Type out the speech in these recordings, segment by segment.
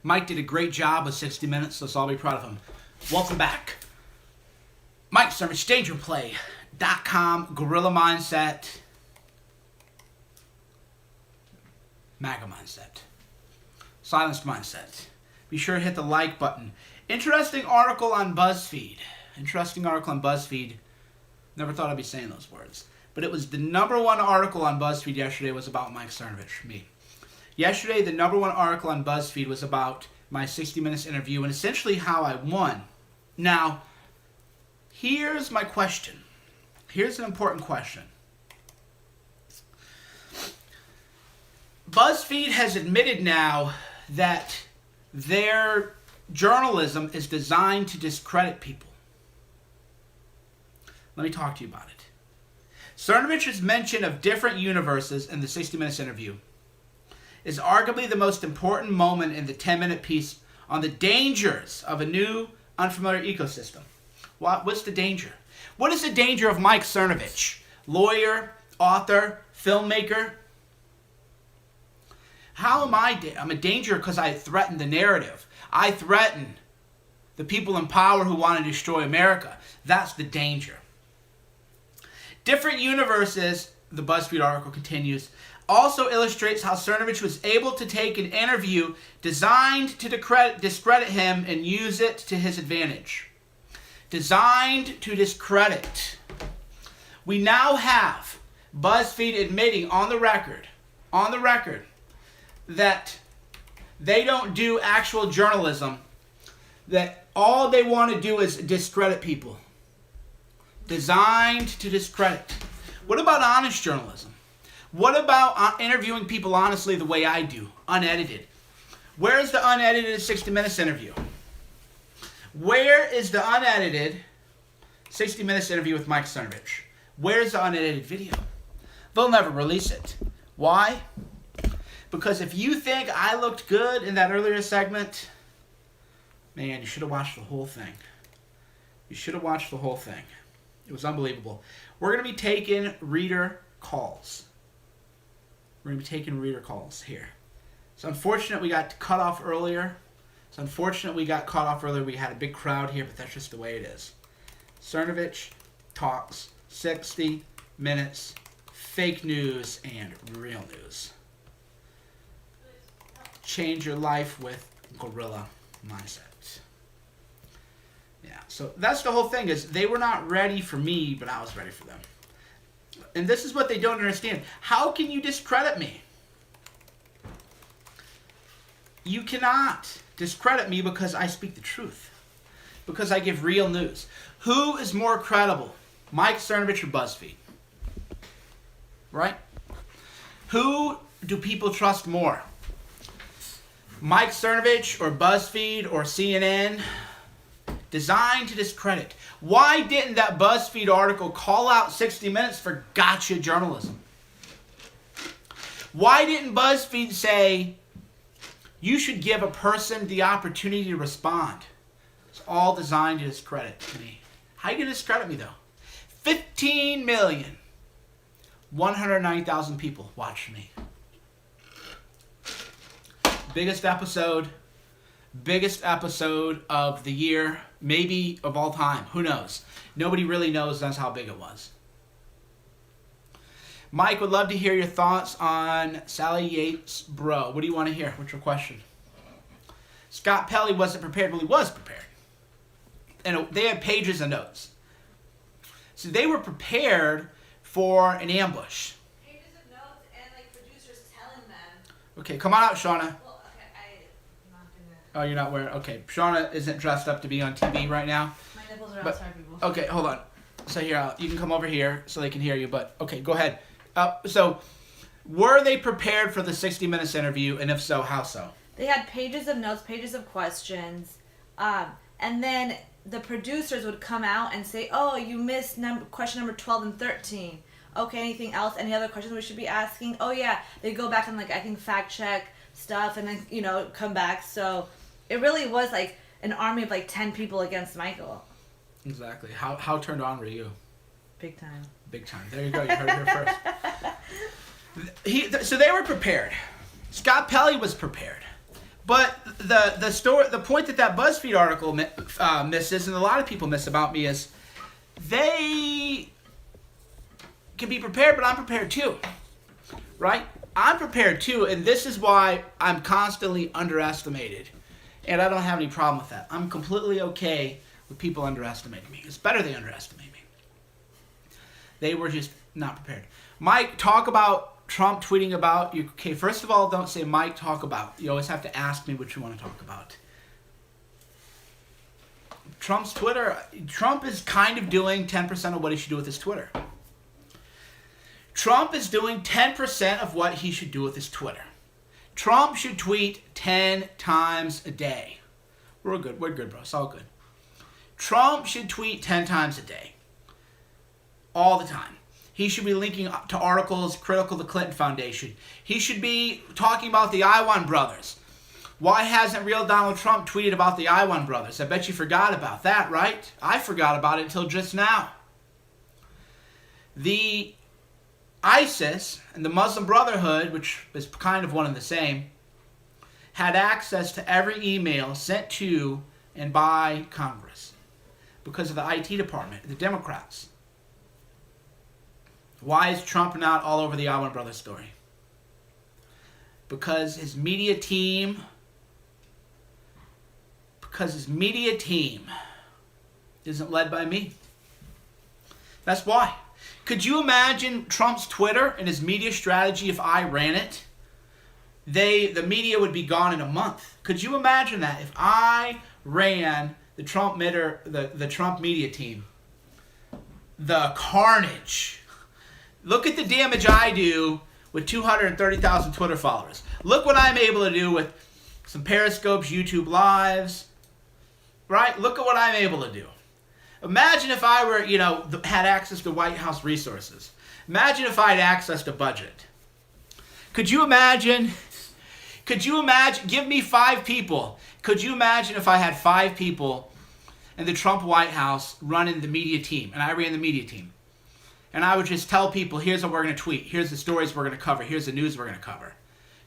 Mike did a great job with 60 Minutes. Let's all be proud of him. Welcome back. Mike Cernovich, StageandPlay.com, Gorilla Mindset, MAGA Mindset, Silenced Mindset. Be sure to hit the like button. Interesting article on BuzzFeed. Never thought I'd be saying those words. But it was the #1 article on BuzzFeed yesterday was about Mike Cernovich, me. Yesterday, the #1 article on BuzzFeed was about my 60 Minutes interview and essentially how I won. Now, here's my question. Here's an important question. BuzzFeed has admitted now that their journalism is designed to discredit people. Let me talk to you about it. Cernovich's mention of different universes in the 60 Minutes interview is arguably the most important moment in the 10-minute piece on the dangers of a new, unfamiliar ecosystem. What's the danger? What is the danger of Mike Cernovich? Lawyer, author, filmmaker? How am I? I'm a danger because I threaten the narrative. I threaten the people in power who want to destroy America. That's the danger. Different universes, the BuzzFeed article continues, also illustrates how Cernovich was able to take an interview designed to discredit him and use it to his advantage. Designed to discredit. We now have BuzzFeed admitting on the record, that they don't do actual journalism, that all they want to do is discredit people. Designed to discredit. What about honest journalism? What about interviewing people honestly the way I do, unedited? Where is the unedited 60 Minutes interview? Where is the unedited 60 Minutes interview with Mike Cernovich? Where's the unedited video? They'll never release it. Why? Because if you think I looked good in that earlier segment, man, you should have watched the whole thing. You should have watched the whole thing. It was unbelievable. We're going to be taking reader calls. We're going to be taking reader calls here. It's unfortunate we got cut off earlier. We had a big crowd here, but that's just the way it is. Cernovich talks 60 minutes, fake news, and real news. Change your life with Gorilla Mindset. Yeah, so that's the whole thing, is they were not ready for me, but I was ready for them. And this is what they don't understand. How can you discredit me? You cannot discredit me because I speak the truth. Because I give real news. Who is more credible? Mike Cernovich or BuzzFeed? Right? Who do people trust more? Mike Cernovich or BuzzFeed or CNN? Designed to discredit. Why didn't that BuzzFeed article call out 60 Minutes for gotcha journalism? Why didn't BuzzFeed say, you should give a person the opportunity to respond? It's all designed to discredit me. How are you going to discredit me, though? 15,190,000 people watched me. Biggest episode of the year, maybe of all time. Who knows? Nobody really knows. That's how big it was. Mike would love to hear your thoughts on Sally Yates' bro. What do you want to hear? What's your question? Scott Pelley wasn't prepared. Well, he was prepared. And they had pages of notes. So they were prepared for an ambush. Pages of notes and like producers telling them. Okay, come on out, Shauna. Well, okay, I'm not gonna. Oh, you're not wearing... Okay, Shauna isn't dressed up to be on TV right now. My nipples are out, sorry people. Okay, hold on. So here, you can come over here so they can hear you, but... Okay, go ahead. So, were they prepared for the 60 Minutes interview, and if so, how so? They had pages of notes, pages of questions, and then the producers would come out and say, oh, you missed question number 12 and 13. Okay, anything else? Any other questions we should be asking? Oh, yeah. They go back and, like, I think fact check stuff and then, come back. So it really was, like, an army of, like, 10 people against Michael. Exactly. How turned on were you? Big time. Big time. There you go. You heard it here first. So they were prepared. Scott Pelley was prepared. But the point that BuzzFeed article misses, and a lot of people miss about me, is they can be prepared, but I'm prepared too, right? I'm prepared too, and this is why I'm constantly underestimated, and I don't have any problem with that. I'm completely okay with people underestimating me. It's better they underestimate me. They were just not prepared. Mike, talk about Trump tweeting about you. Okay, first of all, don't say Mike, talk about. You always have to ask me what you want to talk about. Trump's Twitter. Trump is kind of doing 10% of what he should do with his Twitter. Trump is doing 10% of what he should do with his Twitter. Trump should tweet 10 times a day. We're good, bro. It's all good. Trump should tweet 10 times a day. All the time. He should be linking up to articles critical to the Clinton Foundation. He should be talking about the Iwan brothers. Why hasn't real Donald Trump tweeted about the Iwan brothers? I bet you forgot about that, right? I forgot about it until just now. The ISIS and the Muslim Brotherhood, which is kind of one and the same, had access to every email sent to and by Congress because of the IT department, the Democrats. Why is Trump not all over the Iwan Brothers story? Because his media team isn't led by me. That's why. Could you imagine Trump's Twitter and his media strategy if I ran it? The media would be gone in a month. Could you imagine that if I ran the Trump media team? The carnage. Look at the damage I do with 230,000 Twitter followers. Look what I'm able to do with some Periscopes, YouTube Lives. Right? Look at what I'm able to do. Imagine if I were, had access to White House resources. Imagine if I had access to budget. Could you imagine, give me 5 people. Could you imagine if I had 5 people in the Trump White House running the media team, and I ran the media team? And I would just tell people, here's what we're going to tweet. Here's the stories we're going to cover. Here's the news we're going to cover.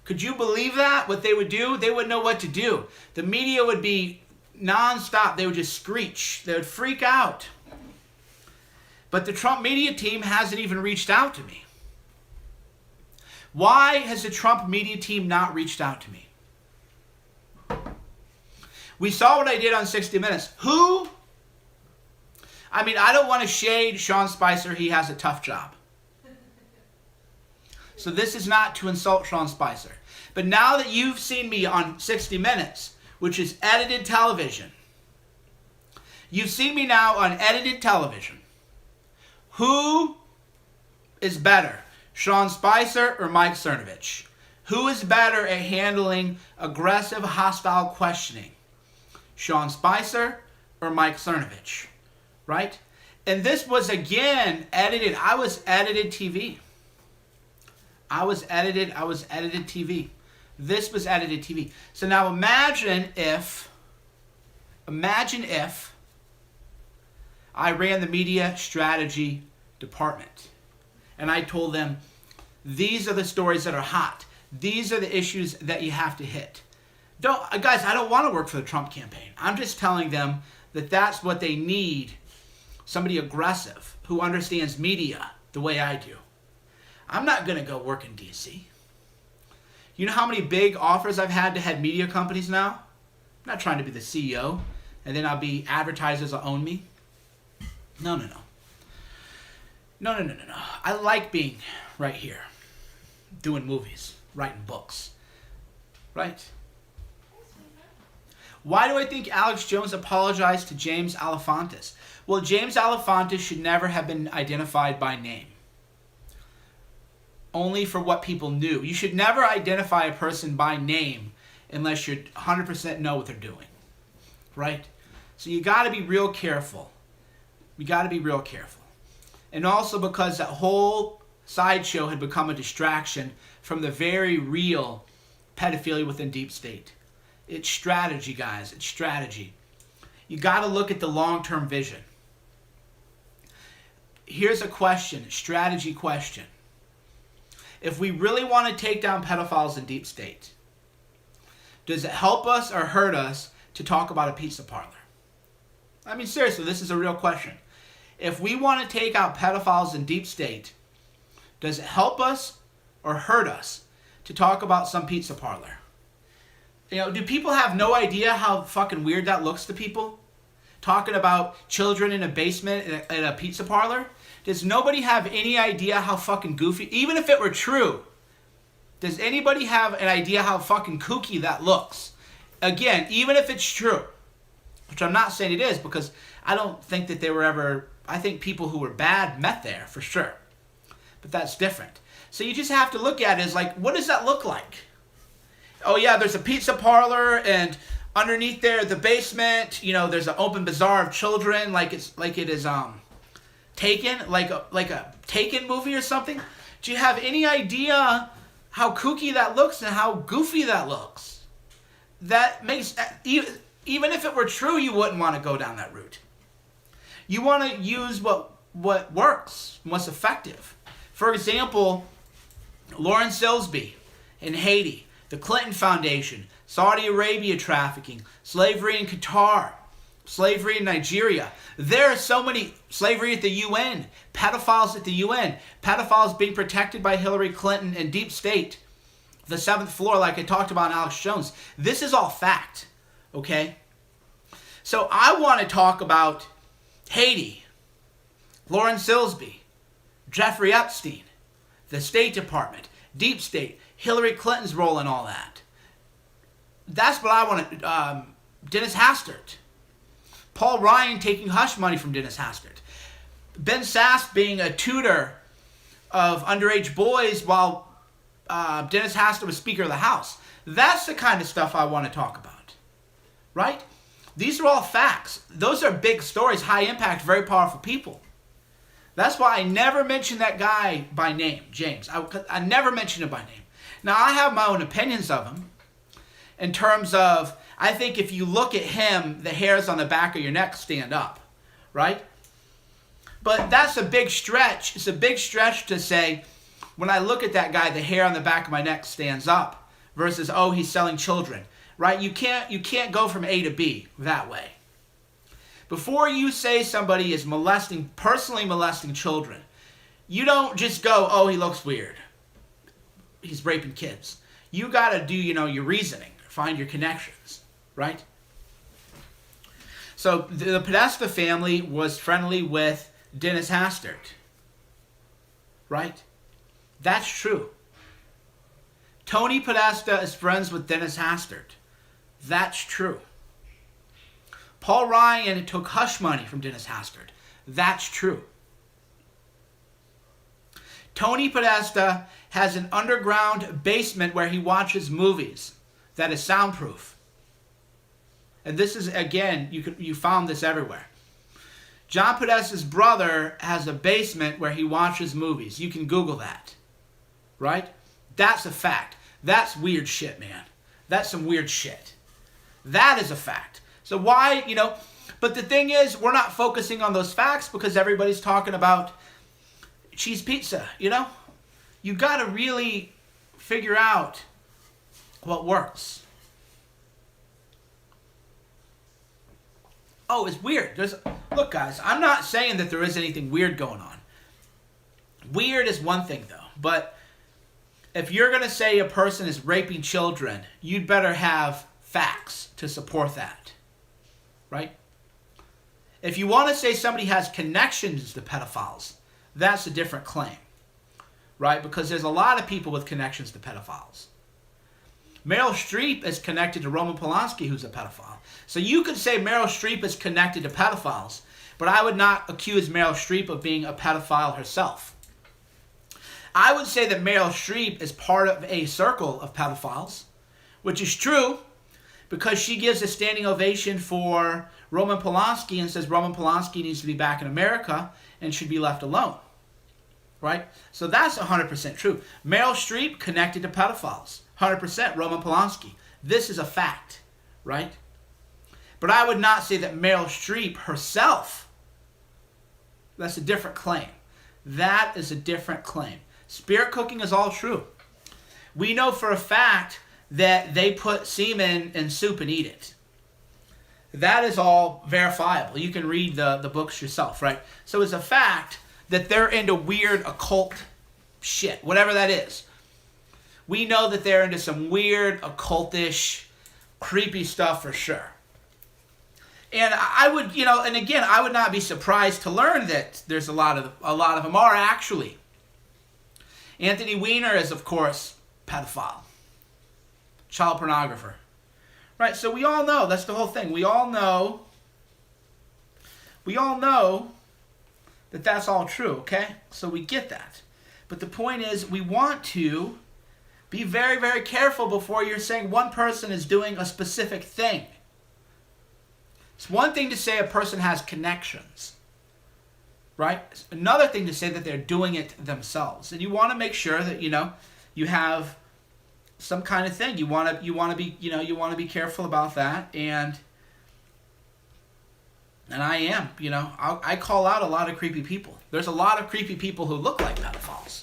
Could you believe that? What they would do? They wouldn't know what to do. The media would be nonstop. They would just screech. They would freak out. But the Trump media team hasn't even reached out to me. Why has the Trump media team not reached out to me? We saw what I did on 60 Minutes. I don't want to shade Sean Spicer. He has a tough job. So this is not to insult Sean Spicer. But now that you've seen me on 60 Minutes, which is edited television, you've seen me now on edited television. Who is better, Sean Spicer or Mike Cernovich? Who is better at handling aggressive, hostile questioning, Sean Spicer or Mike Cernovich? Right? And this was, again, edited. I was edited TV. I was edited TV. This was edited TV. So now imagine if I ran the media strategy department and I told them, these are the stories that are hot. These are the issues that you have to hit. Guys, I don't want to work for the Trump campaign. I'm just telling them that that's what they need. Somebody aggressive who understands media the way I do. I'm not going to go work in D.C. You know how many big offers I've had to head media companies now? I'm not trying to be the CEO and then I'll be advertisers will own me. No. I like being right here, doing movies, writing books. Right? Why do I think Alex Jones apologized to James Alefantis? Well, James Alefantis should never have been identified by name. Only for what people knew. You should never identify a person by name unless you 100% know what they're doing. Right? So you got to be real careful. And also because that whole sideshow had become a distraction from the very real pedophilia within Deep State. It's strategy, guys. It's strategy. You got to look at the long-term vision. Here's a question, strategy question. If we really want to take down pedophiles in Deep State, Does it help us or hurt us to talk about a pizza parlor? I mean, seriously, this is a real question. If we want to take out pedophiles in deep state, does it help us or hurt us to talk about some pizza parlor? You know, do people have no idea how fucking weird that looks to people? Talking about children in a basement in a pizza parlor? Does nobody have any idea how fucking goofy, even if it were true, does anybody have an idea how fucking kooky that looks? Again, even if it's true, which I'm not saying it is, because I don't think that they were ever, I think people who were bad met there, for sure. But that's different. So you just have to look at it as like, what does that look like? Oh yeah, there's a pizza parlor, and underneath there, the basement, you know, there's an open bazaar of children, like it is Taken, like a Taken movie or something. Do you have any idea how kooky that looks and how goofy that looks? That makes, even if it were true, you wouldn't want to go down that route. You want to use what works, what's effective. For example, Lauren Silsby in Haiti, the Clinton Foundation, Saudi Arabia trafficking, slavery in Qatar, slavery in Nigeria. There are so many, slavery at the UN, pedophiles at the UN, pedophiles being protected by Hillary Clinton and deep state, the seventh floor, like I talked about in Alex Jones. This is all fact, okay? So I want to talk about Haiti, Lauren Silsby, Jeffrey Epstein, the State Department, deep state, Hillary Clinton's role in all that. That's what I want to, Dennis Hastert, Paul Ryan taking hush money from Dennis Hastert, Ben Sass being a tutor of underage boys while Dennis Hastert was Speaker of the House. That's the kind of stuff I want to talk about, right? These are all facts. Those are big stories, high impact, very powerful people. That's why I never mention that guy by name, James. I never mention him by name. Now, I have my own opinions of him in terms of, I think if you look at him, the hairs on the back of your neck stand up, right? But that's a big stretch. It's a big stretch to say, when I look at that guy, the hair on the back of my neck stands up versus, oh, he's selling children, right? You can't go from A to B that way. Before you say somebody is personally molesting children, you don't just go, oh, he looks weird, he's raping kids. You got to do, your reasoning, find your connections, right? So the Podesta family was friendly with Dennis Hastert, right? That's true. Tony Podesta is friends with Dennis Hastert. That's true. Paul Ryan took hush money from Dennis Hastert. That's true. Tony Podesta has an underground basement where he watches movies that is soundproof. And this is, again, you found this everywhere. John Podesta's brother has a basement where he watches movies. You can Google that. Right? That's a fact. That's weird shit, man. That's some weird shit. That is a fact. So why, but the thing is, we're not focusing on those facts because everybody's talking about cheese pizza, You got to really figure out what works. Oh, it's weird. Look, guys, I'm not saying that there is anything weird going on. Weird is one thing, though. But if you're going to say a person is raping children, you'd better have facts to support that. Right? If you want to say somebody has connections to pedophiles, that's a different claim. Right? Because there's a lot of people with connections to pedophiles. Meryl Streep is connected to Roman Polanski, who's a pedophile. So you could say Meryl Streep is connected to pedophiles, but I would not accuse Meryl Streep of being a pedophile herself. I would say that Meryl Streep is part of a circle of pedophiles, which is true because she gives a standing ovation for Roman Polanski and says Roman Polanski needs to be back in America and should be left alone. Right? So that's 100% true. Meryl Streep connected to pedophiles. 100% Roman Polanski. This is a fact. Right? But I would not say that Meryl Streep herself, that's a different claim. That is a different claim. Spirit cooking is all true. We know for a fact that they put semen in soup and eat it. That is all verifiable. You can read the books yourself, right? So it's a fact that they're into weird occult shit, whatever that is. We know that they're into some weird, occultish, creepy stuff for sure. And I would, and again, I would not be surprised to learn that there's a lot of them are actually. Anthony Weiner is, of course, pedophile, child pornographer. Right, so we all know, that's the whole thing. We all know that that's all true, okay? So we get that. But the point is, we want to be very, very careful before you're saying one person is doing a specific thing. It's one thing to say a person has connections, right? It's another thing to say that they're doing it themselves. And you want to make sure that, you have some kind of thing. You want to be careful about that, and I am, I call out a lot of creepy people. There's a lot of creepy people who look like pedophiles,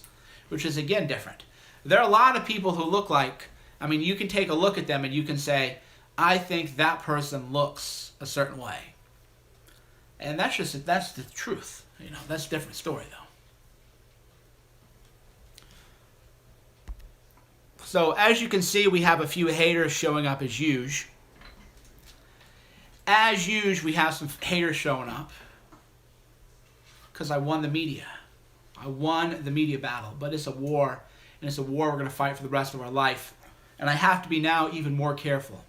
which is again different. There are a lot of people who look like, you can take a look at them and you can say, I think that person looks a certain way. And that's the truth. That's a different story though. So as you can see, we have a few haters showing up as usual. As usual, we have some haters showing up because I won the media. I won the media battle, but it's a war, and it's a war we're going to fight for the rest of our life. And I have to be now even more careful.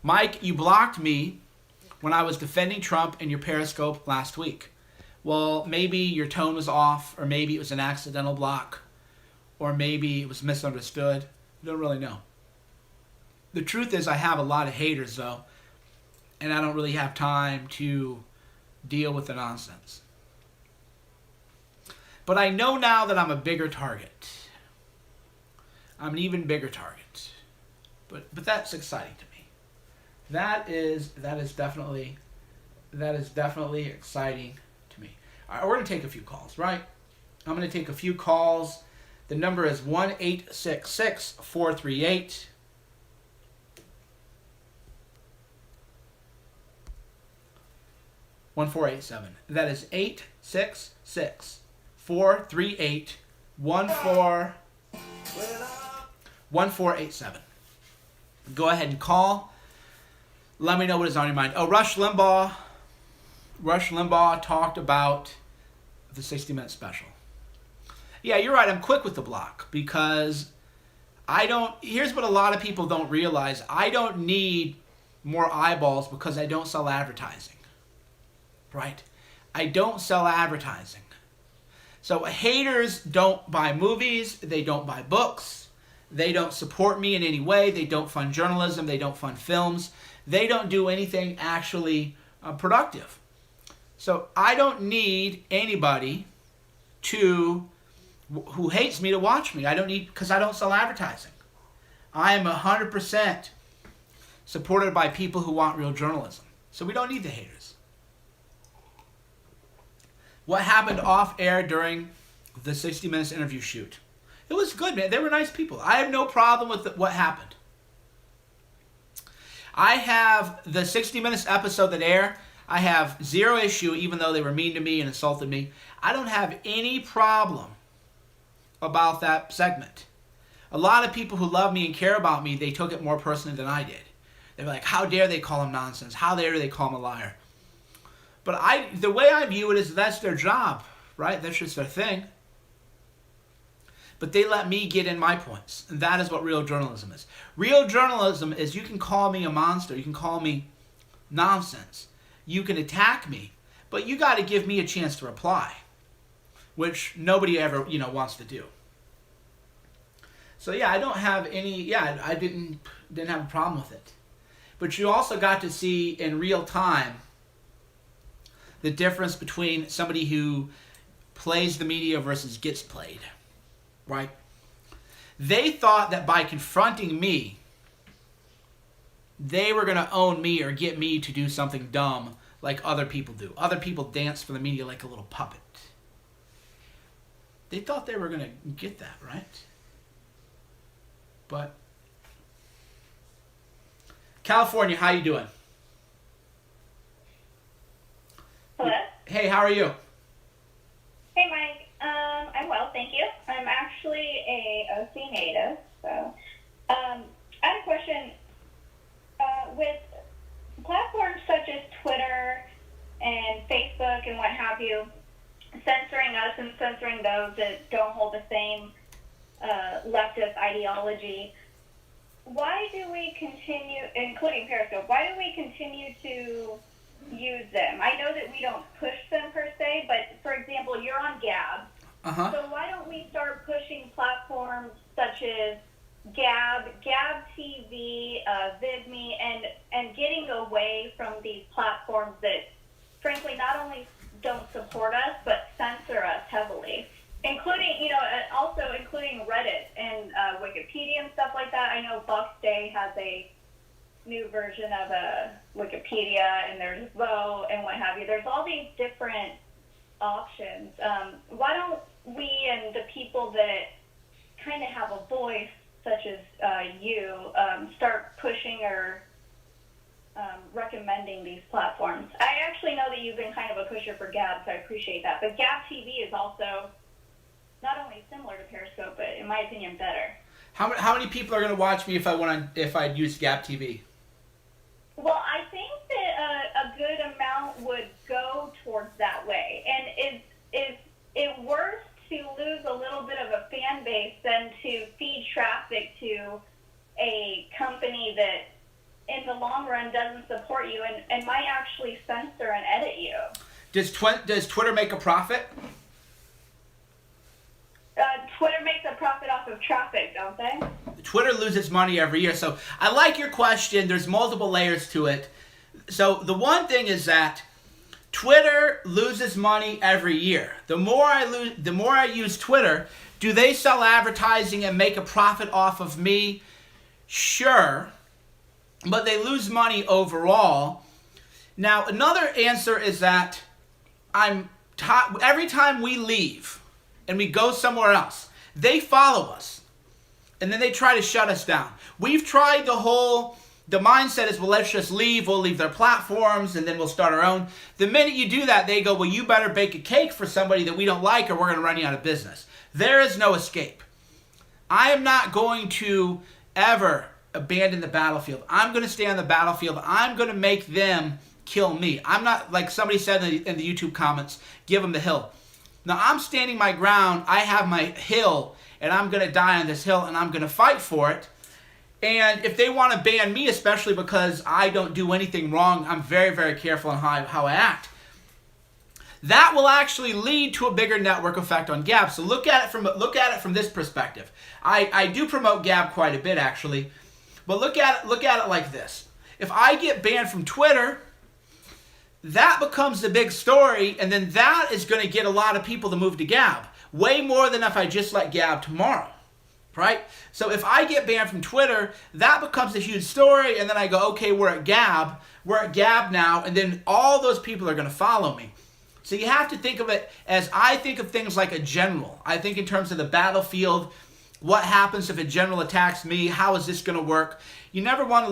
Mike, you blocked me when I was defending Trump in your Periscope last week. Well, maybe your tone was off, or maybe it was an accidental block. Or maybe it was misunderstood. I don't really know. The truth is I have a lot of haters, though, and I don't really have time to deal with the nonsense. But I know now that I'm a bigger target. I'm an even bigger target. But that's exciting to me. That is definitely exciting to me. All right, we're going to take a few calls, right? I'm going to take a few calls. The number is 1-866-438. $1487. That is 866-438-1487. Go ahead and call. Let me know what is on your mind. Oh, Rush Limbaugh talked about the 60-minute special. Yeah, you're right. I'm quick with the block because here's what a lot of people don't realize. I don't need more eyeballs because I don't sell advertising. Right? I don't sell advertising. So haters don't buy movies. They don't buy books. They don't support me in any way. They don't fund journalism. They don't fund films. They don't do anything actually productive. So I don't need anybody who hates me to watch me. I don't need, because I don't sell advertising. I am 100% supported by people who want real journalism. So we don't need the haters. What happened off air during the 60 Minutes interview shoot? It was good, man. They were nice people. I have no problem with what happened. I have the 60 Minutes episode that aired. I have zero issue, even though they were mean to me and insulted me. I don't have any problem about that segment. A lot of people who love me and care about me, they took it more personally than I did. They were like, how dare they call him nonsense? How dare they call him a liar? But the way I view it is that's their job, right? That's just their thing. But they let me get in my points. And that is what real journalism is. Real journalism is you can call me a monster. You can call me nonsense. You can attack me. But you got to give me a chance to reply. Which nobody ever, wants to do. So yeah, I don't have any, I didn't have a problem with it. But you also got to see in real time the difference between somebody who plays the media versus gets played. Right? They thought that by confronting me, they were going to own me or get me to do something dumb like other people do. Other people dance for the media like a little puppet. They thought they were going to get that, right? But California, how you doing? Hello? Hey, how are you? Hey, Mike. I'm well, thank you. I'm actually a OC native, so I had a question. With platforms such as Twitter and Facebook and what have you, censoring us and censoring those that don't hold the same leftist ideology, why do we continue, including Periscope, why do we continue to use them? I know that we don't push them per se, but for example, you're on Gab. Uh-huh. So why don't we start pushing platforms such as Gab TV, VidMe, and getting away from these platforms that, frankly, not only don't support us but censor us heavily, including, also including Reddit and Wikipedia and stuff like that. I know Bucks Day has a new version of Wikipedia, and there's Voe and what have you. There's all these different options. Why don't we and the people that kind of have a voice, such as you, start pushing or recommending these platforms? I actually know that you've been kind of a pusher for Gab, so I appreciate that. But Gab TV is also not only similar to Periscope, but in my opinion, better. How many people are going to watch me if I'd use Gab TV? Well, I think that a good amount would go towards that way. And is it worse to lose a little bit of a fan base than to feed traffic to a company that in the long run doesn't support you and might actually censor and edit you? Does Twitter make a profit? Twitter makes a profit off of traffic, don't they? Twitter loses money every year. So I like your question. There's multiple layers to it. So the one thing is that Twitter loses money every year. The more I use Twitter, do they sell advertising and make a profit off of me? Sure. But they lose money overall. Now, another answer is that every time we leave and we go somewhere else, they follow us. And then they try to shut us down. We've tried the mindset is, well, let's just leave. We'll leave their platforms and then we'll start our own. The minute you do that, they go, well, you better bake a cake for somebody that we don't like or we're going to run you out of business. There is no escape. I am not going to ever abandon the battlefield. I'm going to stay on the battlefield. I'm going to make them kill me. I'm not, like somebody said in the YouTube comments, give them the hill. Now, I'm standing my ground. I have my hill, and I'm going to die on this hill, and I'm going to fight for it. And if they want to ban me, especially because I don't do anything wrong, I'm very, very careful on how I act. That will actually lead to a bigger network effect on Gab. So look at it from this perspective. I do promote Gab quite a bit, actually. But look at it like this. If I get banned from Twitter, that becomes the big story, and then that is going to get a lot of people to move to Gab. Way more than if I just let Gab tomorrow, right? So if I get banned from Twitter, that becomes a huge story, and then I go, okay, we're at Gab now, and then all those people are going to follow me. So you have to think of it as I think of things like a general. I think in terms of the battlefield. What happens if a general attacks me? How is this going to work? You never want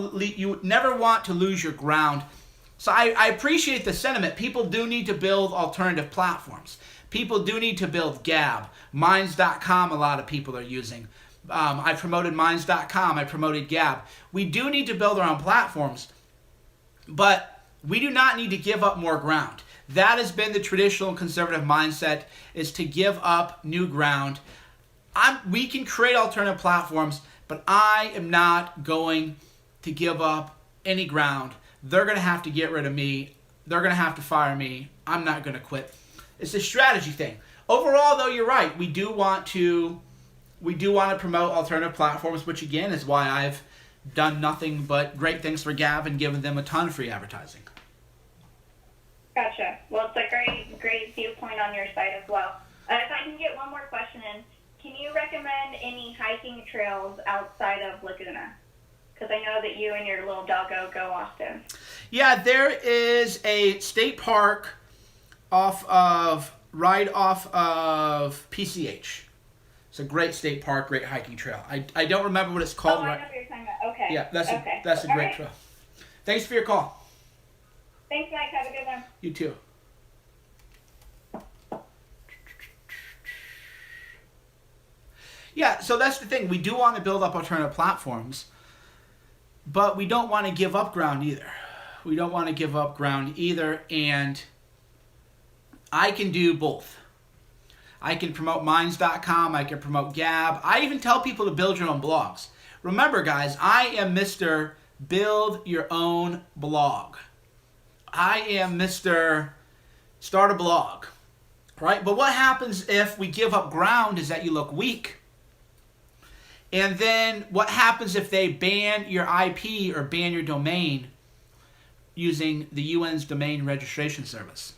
to lose your ground. So I appreciate the sentiment. People do need to build alternative platforms. People do need to build Gab. Minds.com, a lot of people are using. I promoted Minds.com. I promoted Gab. We do need to build our own platforms, but we do not need to give up more ground. That has been the traditional conservative mindset, is to give up new ground. We can create alternative platforms, but I am not going to give up any ground. They're going to have to get rid of me. They're going to have to fire me. I'm not going to quit. It's a strategy thing. Overall, though, you're right. We do want to promote alternative platforms, which again is why I've done nothing but great things for Gab and given them a ton of free advertising. Gotcha. Well, it's a great viewpoint on your side as well. If I can get one more question in, can you recommend any hiking trails outside of Laguna? Because I know that you and your little doggo go often. Yeah, there is a state park right off of PCH. It's a great state park, great hiking trail. I don't remember what it's called. Oh, I know what you're talking about. Okay. Yeah, that's okay. a All great right. trail. Thanks for your call. Thanks, Mike. Have a good one. You too. Yeah, so that's the thing. We do want to build up alternative platforms, but we don't want to give up ground either. We don't want to give up ground either, and I can do both. I can promote Minds.com, I can promote Gab. I even tell people to build your own blogs. Remember, guys, I am Mr. Build Your Own Blog. I am Mr. Start a Blog, right? But what happens if we give up ground is that you look weak. And then what happens if they ban your IP or ban your domain using the UN's domain registration service?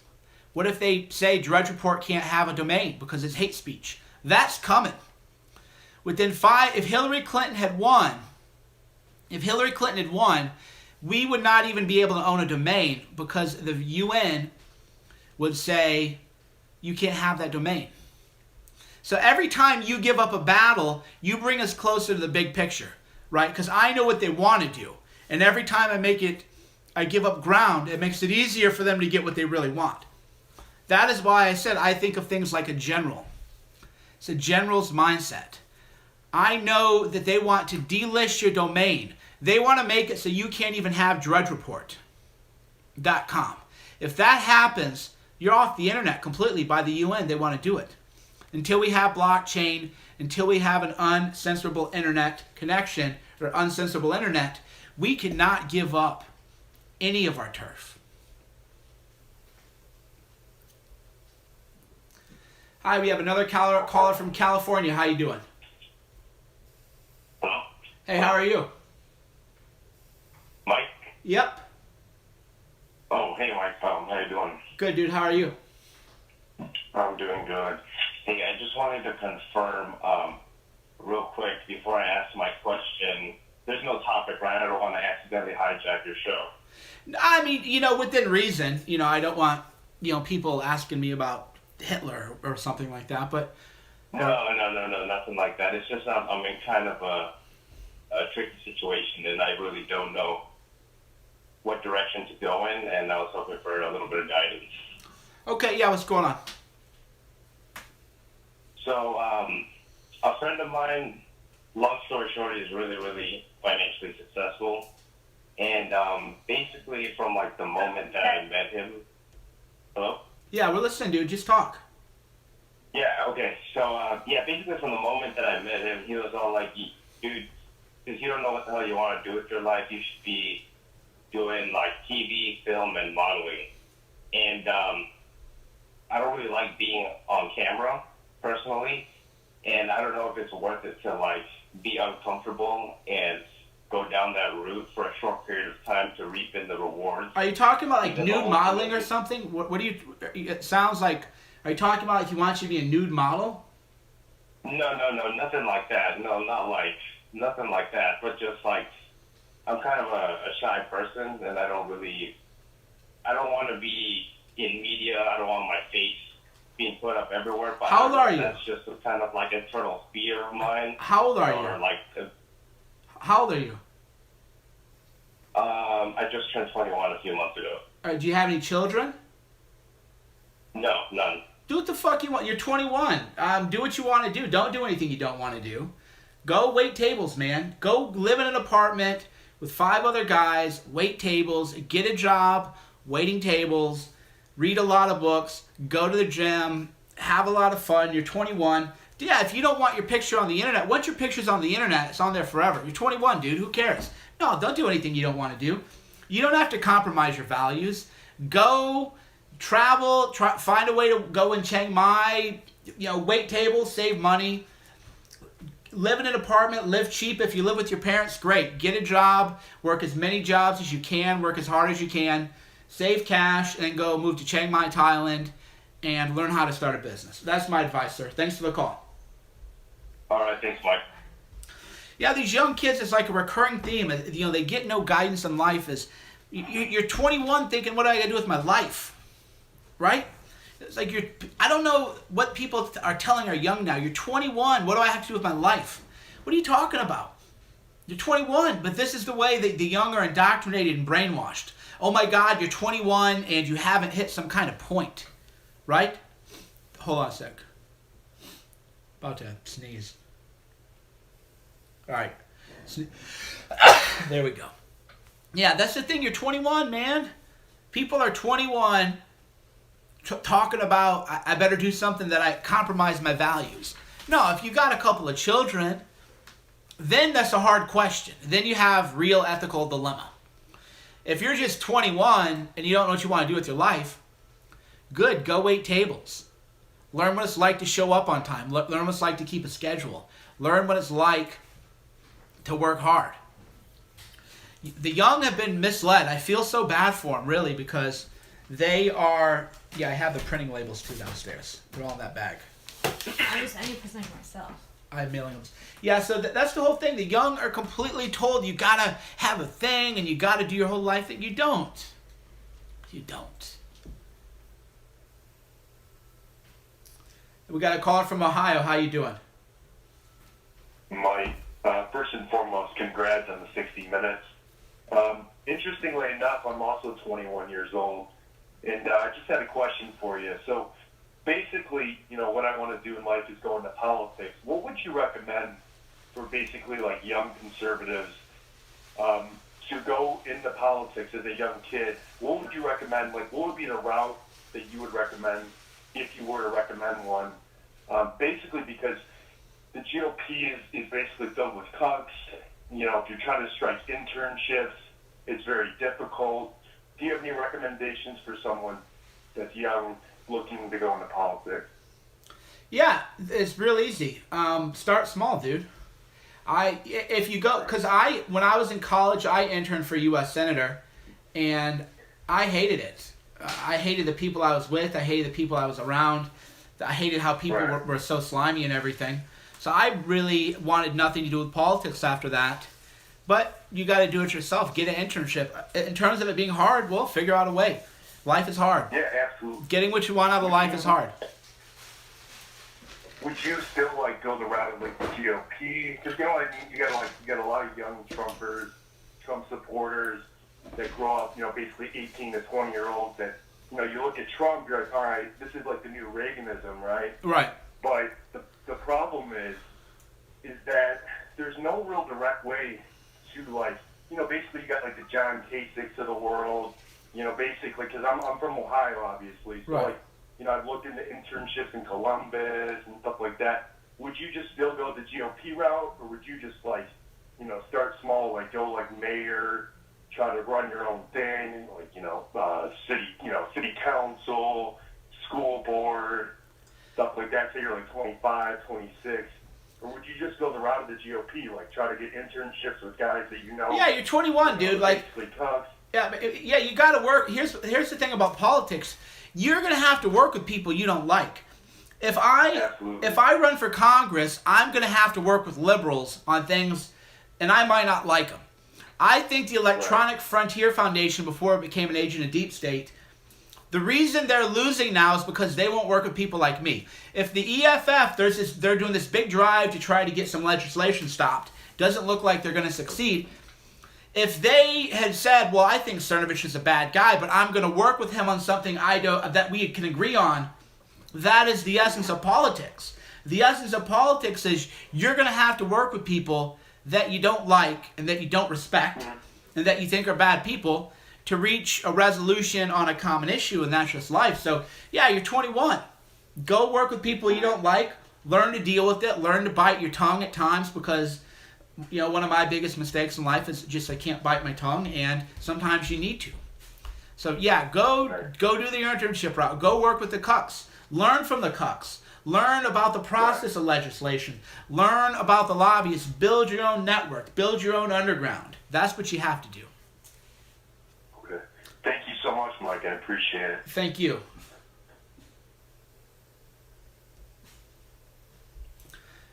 What if they say Drudge Report can't have a domain because it's hate speech? That's coming. If Hillary Clinton had won, we would not even be able to own a domain because the UN would say you can't have that domain. So every time you give up a battle, you bring us closer to the big picture, right? Because I know what they want to do. And every time I give up ground, it makes it easier for them to get what they really want. That is why I said I think of things like a general. It's a general's mindset. I know that they want to delist your domain. They want to make it so you can't even have drudgereport.com. If that happens, you're off the internet completely by the UN. They want to do it. Until we have blockchain, until we have an uncensorable internet connection or uncensorable internet, we cannot give up any of our turf. Hi, we have another caller from California. How you doing? Hello? Hey, how are you? Mike? Yep. Oh, hey, Mike. How you doing? Good, dude. How are you? I'm doing good. Hey, I just wanted to confirm real quick before I ask my question. There's no topic, right? I don't want to accidentally hijack your show. I mean, within reason. I don't want, people asking me about Hitler or something like that, but... No, nothing like that. It's just I'm in kind of a tricky situation, and I really don't know what direction to go in, and I was hoping for a little bit of guidance. Okay, yeah, what's going on? So, a friend of mine, long story short, is really, really financially successful. And basically from like the moment that I met him... Hello? Yeah, we're listening, dude. Just talk. Yeah, okay. So, basically from the moment that I met him, he was all like, dude, because you don't know what the hell you want to do with your life, you should be doing like TV, film, and modeling. And I don't really like being on camera, personally, and I don't know if it's worth it to like be uncomfortable and go down that route for a short period of time to reap in the rewards. Are you talking about like Even nude though- modeling or something? What do you... It sounds like... Are you talking about like he wants you to be a nude model? No, nothing like that. No, nothing like that. But just like, I'm kind of a shy person, and I don't want to be in media. I don't want my face being put up everywhere. But How old are you? That's just a kind of like internal fear of mine. How old are Or you? like, How old are you? I just turned 21 a few months ago. Do you have any children? No, none. Do what the fuck you want. You're 21. Do what you want to do. Don't do anything you don't want to do. Go wait tables, man. Go live in an apartment with 5 other guys, wait tables, get a job, waiting tables, read a lot of books, go to the gym, have a lot of fun. You're 21. Yeah, if you don't want your picture on the internet, once your picture's on the internet, it's on there forever. You're 21, dude. Who cares? No, don't do anything you don't want to do. You don't have to compromise your values. Go travel, find a way to go in Chiang Mai, wait tables, save money. Live in an apartment, live cheap. If you live with your parents, great. Get a job, work as many jobs as you can, work as hard as you can, save cash, and then go move to Chiang Mai, Thailand, and learn how to start a business. That's my advice, sir. Thanks for the call. All right, thanks, Mike. Yeah, these young kids, it's like a recurring theme. They get no guidance in life. You're 21 thinking, what do I got to do with my life? Right? It's like I don't know what people are telling our young now. You're 21. What do I have to do with my life? What are you talking about? You're 21, but this is the way that the young are indoctrinated and brainwashed. Oh my God, you're 21 and you haven't hit some kind of point, right? Hold on a sec. About to sneeze. All right. There we go. Yeah, that's the thing. You're 21, man. People are 21 talking about, I better do something that I compromise my values. No, if you got a couple of children, then that's a hard question. Then you have real ethical dilemma. If you're just 21 and you don't know what you want to do with your life, good, go wait tables. Learn what it's like to show up on time. Learn what it's like to keep a schedule. Learn what it's like to work hard. The young have been misled. I feel so bad for them, really, because they are... Yeah, I have the printing labels, too, downstairs. They're all in that bag. I need present for myself. I have mailing them. Yeah, so that's the whole thing. The young are completely told you got to have a thing and you got to do your whole life thing. You don't. You don't. We got a caller from Ohio. How you doing? Mike, first and foremost, congrats on the 60 minutes. Interestingly enough, I'm also 21 years old, and I just had a question for you. So basically, what I want to do in life is go into politics. What would you recommend for basically like young conservatives to go into politics as a young kid? What would you recommend? Like, what would be the route that you would recommend if you were to recommend one? Basically, because the GOP is basically filled with cucks. If you're trying to strike internships, it's very difficult. Do you have any recommendations for someone that's young looking to go into politics? Yeah, it's real easy. Start small, dude. If you go, because when I was in college, I interned for U.S. Senator, and I hated it. I hated the people I was with. I hated the people I was around. I hated how people were so slimy and everything. So I really wanted nothing to do with politics after that. But you got to do it yourself. Get an internship. In terms of it being hard, well, figure out a way. Life is hard. Yeah, absolutely. Getting what you want out of life is hard. Would you still go the route of the GOP? Because you got a lot of young Trumpers, Trump supporters that grow up, basically 18 to 20-year-olds that, you look at Trump, you're like, all right, this is like the new Reaganism, right? Right. But the problem is that there's no real direct way to basically you got the John Kasichs of the world, basically, because I'm from Ohio, obviously, so right. I've looked into internships in Columbus and stuff like that. Would you just still go the GOP route, or would you just start small, go mayor, try to run your own thing, city council, school board, stuff like that? Say you're 25, 26. Or would you just go the route of the GOP, try to get internships with guys that you know? Yeah, you're 21, dude. Yeah, you got to work. Here's the thing about politics. You're going to have to work with people you don't like. If I run for Congress, I'm going to have to work with liberals on things, and I might not like them. I think the Electronic Frontier Foundation, before it became an agent of deep state, the reason they're losing now is because they won't work with people like me. If the EFF, they're doing this big drive to try to get some legislation stopped. Doesn't look like they're going to succeed. If they had said, well, I think Cernovich is a bad guy, but I'm going to work with him on something that we can agree on, that is the essence of politics. The essence of politics is you're going to have to work with people that you don't like and that you don't respect and that you think are bad people to reach a resolution on a common issue, and that's just life. So, yeah, you're 21. Go work with people you don't like. Learn to deal with it. Learn to bite your tongue at times, because, one of my biggest mistakes in life is just I can't bite my tongue, and sometimes you need to. So, yeah, go do the internship route. Go work with the cucks. Learn from the cucks. Learn about the process of legislation. Learn about the lobbyists. Build your own network. Build your own underground. That's what you have to do. Okay. Thank you so much, Mike. I appreciate it. Thank you.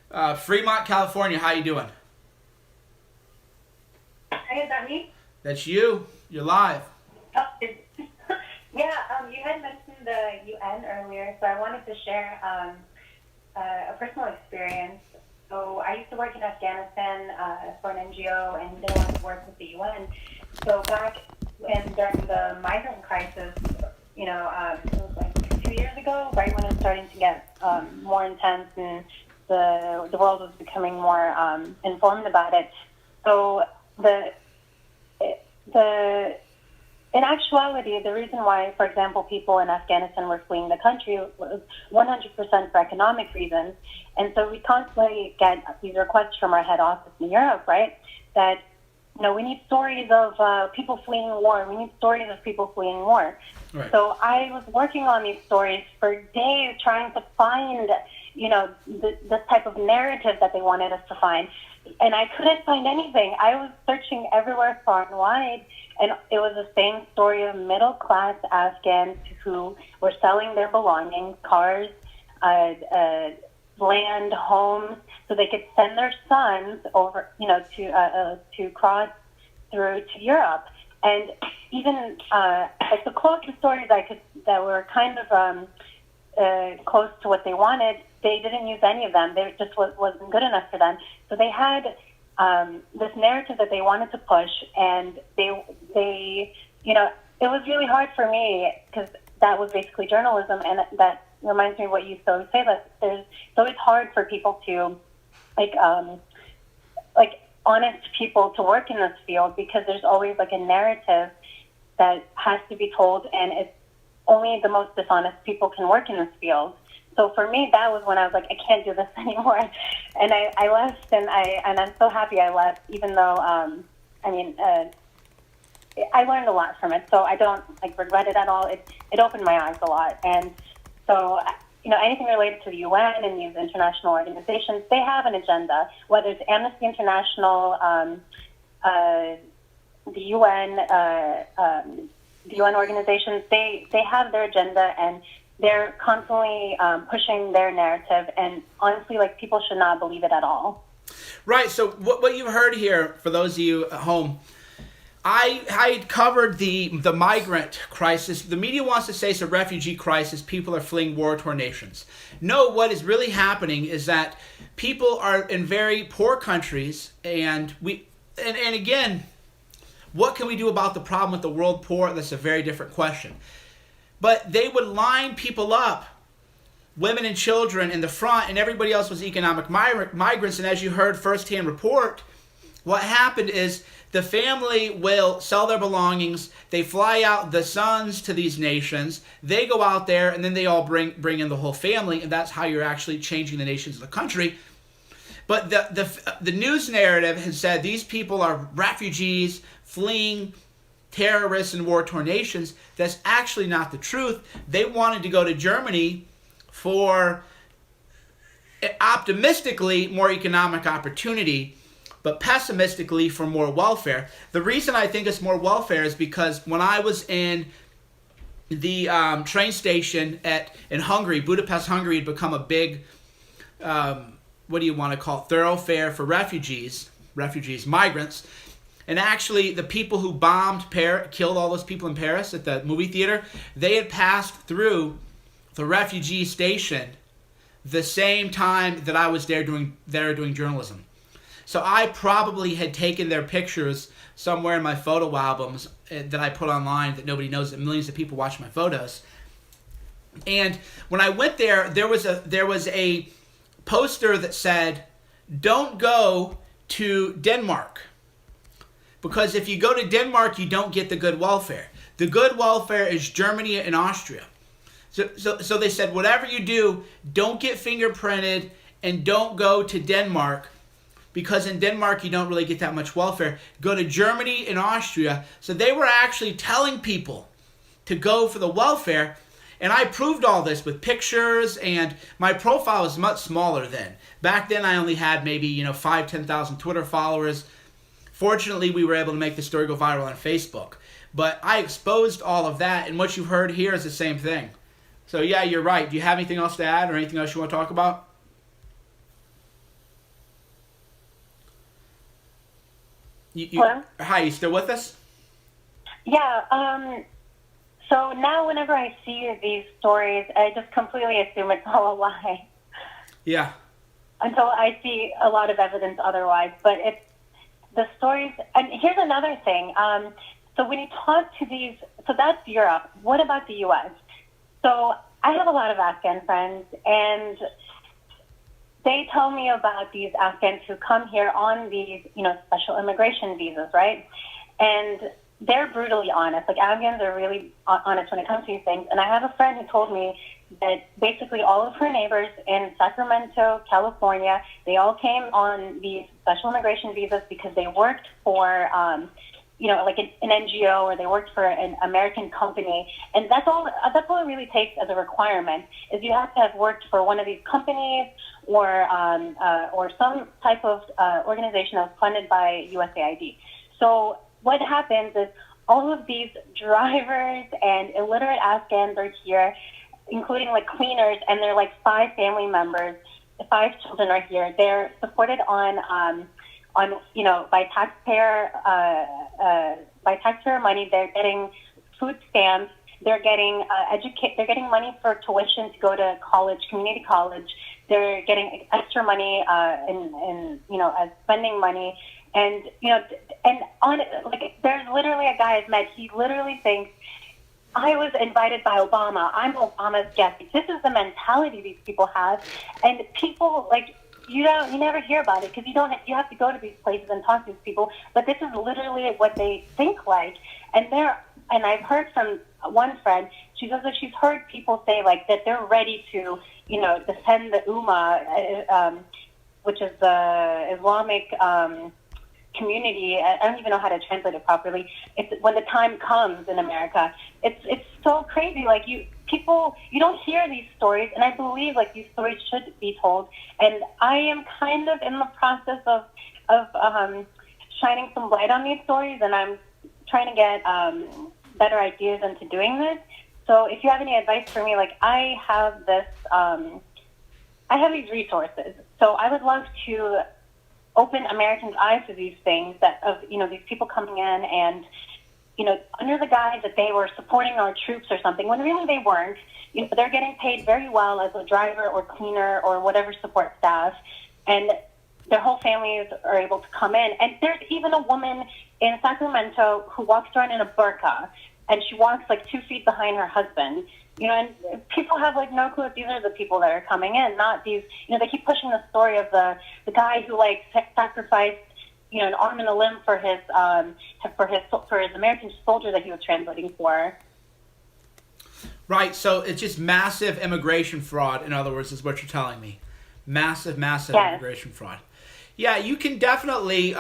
Fremont, California. How you doing? Hey, is that me? That's you. You're live. Oh, Yeah, you had mentioned the UN earlier, so I wanted to share a personal experience. So I used to work in Afghanistan for an NGO, and then I wanted to work with the UN. So back during the migrant crisis, it was like 2 years ago, right when it was starting to get more intense and the world was becoming more informed about it. So in actuality, the reason why, for example, people in Afghanistan were fleeing the country was 100% for economic reasons. And so we constantly get these requests from our head office in Europe, right, that, we need stories of people fleeing war. We need stories of people fleeing war. Right. So I was working on these stories for days trying to find, this type of narrative that they wanted us to find. And I couldn't find anything. I was searching everywhere far and wide, and it was the same story of middle-class Afghans who were selling their belongings, cars, land, homes, so they could send their sons over, to cross through to Europe. And even like the closest stories that were kind of close to what they wanted, they didn't use any of them. They just wasn't good enough for them. So they had this narrative that they wanted to push, and they it was really hard for me because that was basically journalism, and that reminds me of what you always say, that it's always hard for people to like honest people to work in this field, because there's always like a narrative that has to be told, and it's only the most dishonest people can work in this field. So for me, that was when I was like, I can't do this anymore, and I left, and I'm so happy I left, even though I learned a lot from it, so I don't regret it at all. It opened my eyes a lot, and so anything related to the UN and these international organizations, they have an agenda. Whether it's Amnesty International, the UN organizations, they have their agenda, and they're constantly pushing their narrative, and honestly, people should not believe it at all. Right, so what you've heard here, for those of you at home, I covered the migrant crisis. The media wants to say it's a refugee crisis. People are fleeing war-torn nations. No, what is really happening is that people are in very poor countries, and again, what can we do about the problem with the world poor? That's a very different question. But they would line people up, women and children in the front, and everybody else was economic migrants. And as you heard firsthand report, what happened is the family will sell their belongings. They fly out the sons to these nations. They go out there, and then they all bring in the whole family, and that's how you're actually changing the nations of the country. But the news narrative has said these people are refugees fleeing terrorists and war-torn nations. That's actually not the truth. They wanted to go to Germany for, optimistically, more economic opportunity, but pessimistically for more welfare. The reason I think it's more welfare is because when I was in the train station in Hungary, Budapest, Hungary had become a big, what do you want to call it, thoroughfare for refugees, migrants. And actually, the people who killed all those people in Paris at the movie theater, they had passed through the refugee station the same time that I was there doing journalism. So I probably had taken their pictures somewhere in my photo albums that I put online that nobody knows, that millions of people watch my photos. And when I went there, there was a poster that said, "Don't go to Denmark, because if you go to Denmark, you don't get the good welfare. The good welfare is Germany and Austria." So they said, whatever you do, don't get fingerprinted and don't go to Denmark, because in Denmark you don't really get that much welfare. Go to Germany and Austria. So they were actually telling people to go for the welfare. And I proved all this with pictures, and my profile was much smaller then. Back then I only had maybe 5,000-10,000 Twitter followers. Fortunately, we were able to make the story go viral on Facebook. But I exposed all of that, and what you've heard here is the same thing. So yeah, you're right. Do you have anything else to add, or anything else you want to talk about? Hello? Hi, you still with us? Yeah. So now whenever I see these stories, I just completely assume it's all a lie Yeah. until I see a lot of evidence otherwise. But it's the stories. And here's another thing. So when you talk to these, so that's Europe. What about the U.S.? So I have a lot of Afghan friends, and they tell me about these Afghans who come here on these, special immigration visas, right? And they're brutally honest. Like, Afghans are really honest when it comes to these things. And I have a friend who told me that basically all of her neighbors in Sacramento, California, they all came on these special immigration visas because they worked for, like an NGO, or they worked for an American company. And that's all it really takes as a requirement, is you have to have worked for one of these companies or some type of organization that was funded by USAID. So what happens is all of these drivers and illiterate Afghans are here, including like cleaners, and they're like 5 family members. 5 children are here. They're supported on by taxpayer money. They're getting food stamps. They're getting They're getting money for tuition to go to college, community college. They're getting extra money as spending money. And there's literally a guy I've met. He literally thinks, I was invited by Obama. I'm Obama's guest. This is the mentality these people have, and people you never hear about it because you have to go to these places and talk to these people. But this is literally what they think like, and I've heard from one friend. She says that she's heard people say that they're ready to defend the Ummah, which is the Islamic community. I don't even know how to translate it properly. It's when the time comes in America. It's so crazy. You don't hear these stories, and I believe these stories should be told. And I am kind of in the process of shining some light on these stories, and I'm trying to get better ideas into doing this. So if you have any advice for me, I have these resources. So I would love to open Americans' eyes to these things these people coming in and, under the guise that they were supporting our troops or something, when really they weren't. They're getting paid very well as a driver or cleaner or whatever support staff, and their whole families are able to come in. And there's even a woman in Sacramento who walks around in a burqa, and she walks 2 feet behind her husband. And people have no clue if these are the people that are coming in, not these. They keep pushing the story of the guy who sacrificed an arm and a limb for his American soldier that he was translating for. Right. So it's just massive immigration fraud. In other words, is what you're telling me. Massive Yes. immigration fraud. Yeah, you can definitely.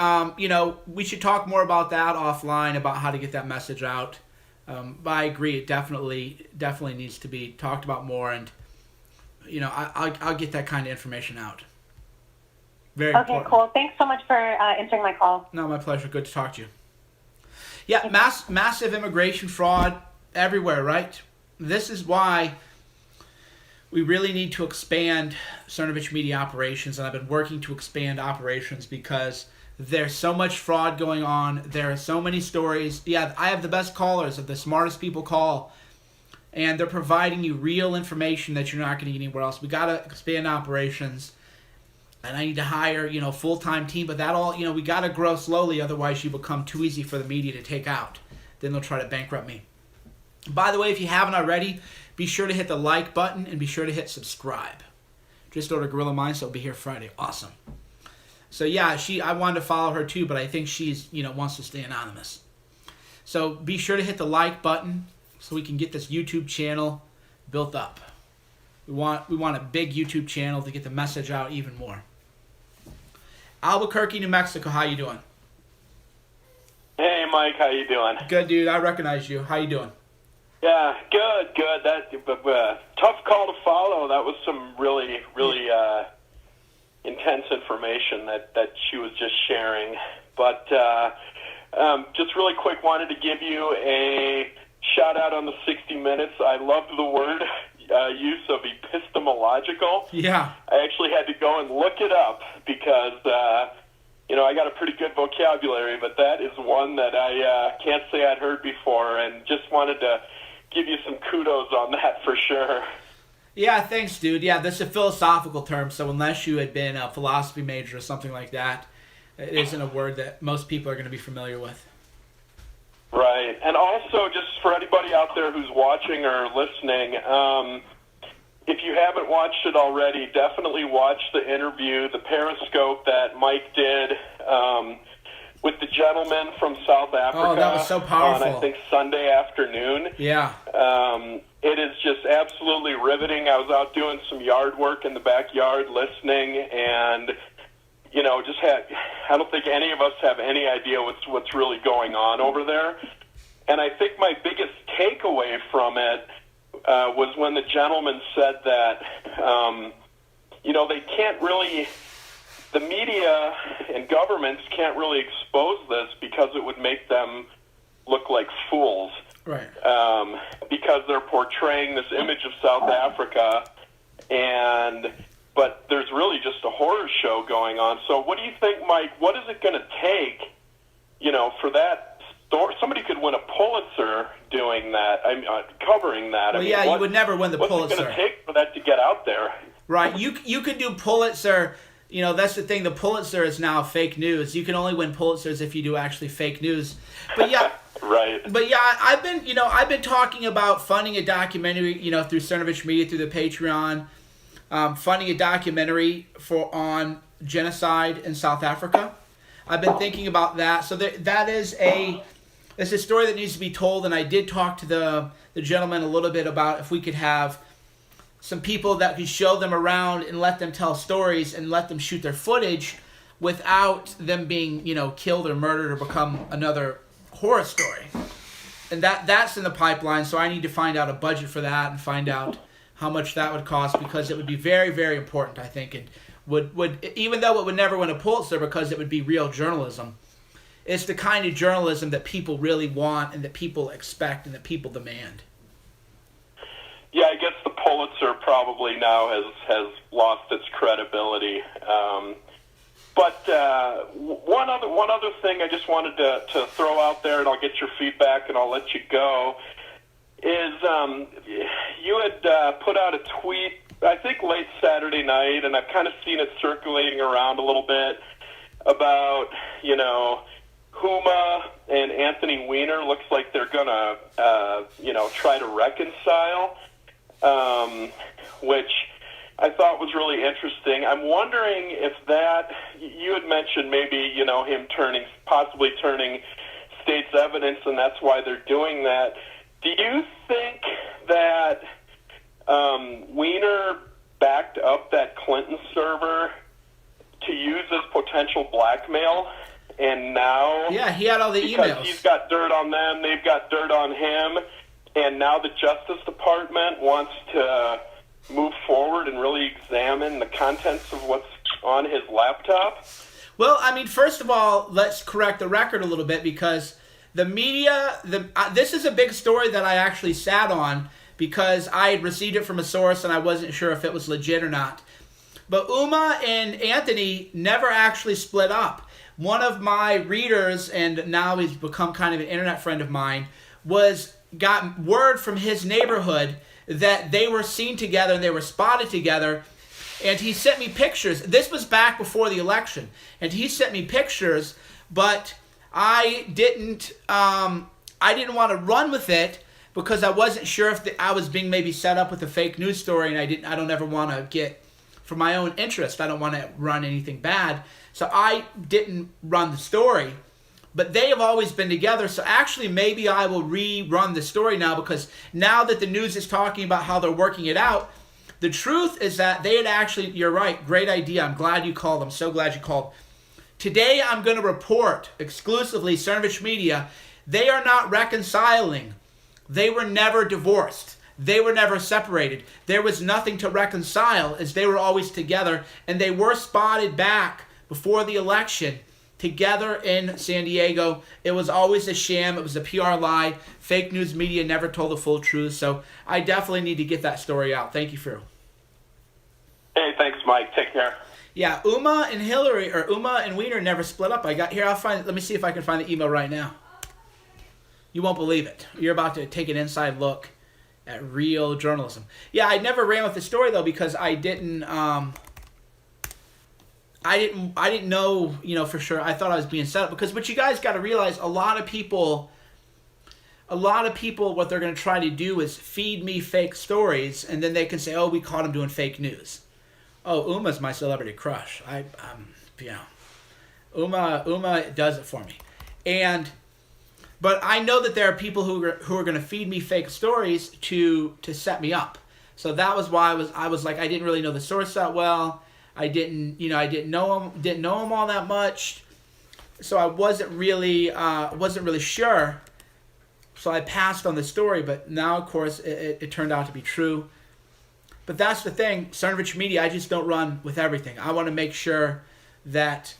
We should talk more about that offline about how to get that message out. But I agree, it definitely needs to be talked about more, and I'll get that kind of information out. Very important. Okay, cool. Thanks so much for answering my call. No, my pleasure. Good to talk to you. Yeah, massive immigration fraud everywhere, right? This is why we really need to expand Cernovich Media operations, and I've been working to expand operations because there's so much fraud going on. There are so many stories. Yeah, I have the best callers, of the smartest people call, and they're providing you real information that you're not going to get anywhere else. We got to expand operations, and I need to hire, full-time team. But that all, we got to grow slowly. Otherwise, you become too easy for the media to take out. Then they'll try to bankrupt me. By the way, if you haven't already, be sure to hit the like button and be sure to hit subscribe. Just ordered Gorilla Mindset. Will be here Friday. Awesome. So yeah, I wanted to follow her too, but I think she's, wants to stay anonymous. So be sure to hit the like button so we can get this YouTube channel built up. We want a big YouTube channel to get the message out even more. Albuquerque, New Mexico, how you doing? Hey, Mike, how you doing? Good, dude. I recognize you. How you doing? Yeah, good. That tough call to follow. That was some really intense information that she was just sharing. But just really quick, wanted to give you a shout out on the 60 Minutes. I loved the word use of epistemological. Yeah. I actually had to go and look it up because I got a pretty good vocabulary, but that is one that I can't say I'd heard before, and just wanted to give you some kudos on that for sure. Yeah, thanks, dude. Yeah, this is a philosophical term, so unless you had been a philosophy major or something like that, it isn't a word that most people are going to be familiar with. Right. And also, just for anybody out there who's watching or listening, if you haven't watched it already, definitely watch the interview, the Periscope that Mike did with the gentleman from South Africa. Oh, that was so powerful. On, I think, Sunday afternoon. Yeah. It is just absolutely riveting. I was out doing some yard work in the backyard listening, and I don't think any of us have any idea what's really going on over there. And I think my biggest takeaway from it was when the gentleman said that, they can't really, the media and governments can't really expose this because it would make them look like fools. Right. Because they're portraying this image of South Africa, but there's really just a horror show going on. So what do you think, Mike? What is it going to take, for that story? Somebody could win a Pulitzer doing that, covering that. Well, you would never win the Pulitzer. What's it going to take for that to get out there? Right. You could do Pulitzer. That's the thing. The Pulitzer is now fake news. You can only win Pulitzers if you do actually fake news. But yeah. Right. But yeah, I've been talking about funding a documentary, through Cernovich Media, through the Patreon, funding a documentary on genocide in South Africa. I've been thinking about that. So it's a story that needs to be told, and I did talk to the gentleman a little bit about if we could have some people that could show them around and let them tell stories and let them shoot their footage without them being, killed or murdered or become another horror story. And that's in the pipeline, so I need to find out a budget for that and find out how much that would cost, because it would be very, very important, I think. And would even though it would never win a Pulitzer because it would be real journalism, it's the kind of journalism that people really want and that people expect and that people demand. Yeah, I guess the Pulitzer probably now has lost its credibility. But one other thing I just wanted to throw out there, and I'll get your feedback and I'll let you go, is you had put out a tweet, I think late Saturday night, and I've kind of seen it circulating around a little bit about, Huma and Anthony Weiner looks like they're going to, try to reconcile, which I thought was really interesting. I'm wondering if that, you had mentioned maybe, him possibly turning state's evidence, and that's why they're doing that. Do you think that Weiner backed up that Clinton server to use as potential blackmail? And now... Yeah, he had all the emails. Because he's got dirt on them, they've got dirt on him, and now the Justice Department wants to move forward and really examine the contents of what's on his laptop? Well, first of all, let's correct the record a little bit, because the media, this is a big story that I actually sat on because I had received it from a source and I wasn't sure if it was legit or not. But Uma and Anthony never actually split up. One of my readers, and now he's become kind of an internet friend of mine, got word from his neighborhood that they were seen together and they were spotted together, and he sent me pictures. This was back before the election, and he sent me pictures, but I didn't want to run with it because I wasn't sure if I was being maybe set up with a fake news story, and I don't ever want to get, for my own interest, I don't want to run anything bad, so I didn't run the story. But they have always been together, so actually maybe I will rerun the story now, because now that the news is talking about how they're working it out, the truth is that they had actually, you're right, great idea. I'm glad you called. I'm so glad you called. Today I'm going to report exclusively Cernovich Media. They are not reconciling. They were never divorced. They were never separated. There was nothing to reconcile, as they were always together, and they were spotted back before the election together in San Diego. It was always a sham. It was a PR lie. Fake news media never told the full truth. So I definitely need to get that story out. Thank you, Phil. Hey, thanks, Mike. Take care. Yeah, Uma and Weiner never split up. Let me see if I can find the email right now. You won't believe it. You're about to take an inside look at Real Journalism. Yeah, I never ran with the story though because I didn't know, for sure. I thought I was being set up because what you guys got to realize, a lot of people, what they're going to try to do is feed me fake stories, and then they can say, "Oh, we caught him doing fake news." Oh, Uma's my celebrity crush. Uma does it for me, but I know that there are people who are going to feed me fake stories to set me up. So that was why I was like, I didn't really know the source that well. I didn't know him all that much. So I wasn't really sure. So I passed on the story, but now, of course, it turned out to be true. But that's the thing, Cernovich Media, I just don't run with everything. I want to make sure that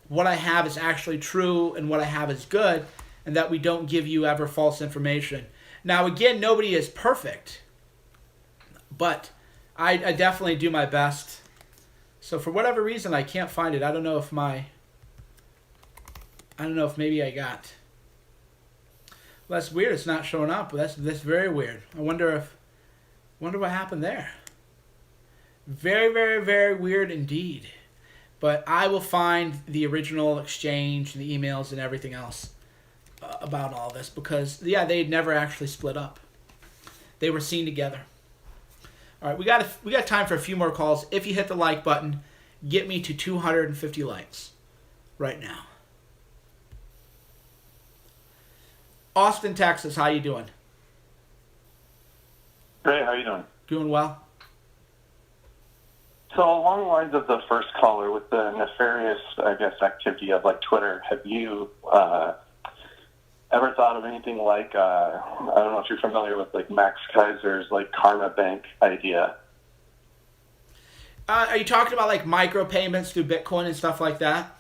what I have is actually true and what I have is good, and that we don't give you ever false information. Now, again, nobody is perfect, but I definitely do my best. So for whatever reason, I can't find it. I don't know if maybe I got... Well, that's weird. It's not showing up. That's very weird. I wonder what happened there. Very, very, very weird indeed. But I will find the original exchange, the emails, and everything else about all this because, yeah, they had never actually split up. They were seen together. All right, we got time for a few more calls. If you hit the like button, get me to 250 likes right now. Austin, Texas, how you doing? Great, how you doing? Doing well. So along the lines of the first caller with the nefarious, I guess, activity of like Twitter, have you ever thought of anything like, I don't know if you're familiar with like Max Kaiser's like Karma Bank idea? Are you talking about like micropayments through Bitcoin and stuff like that?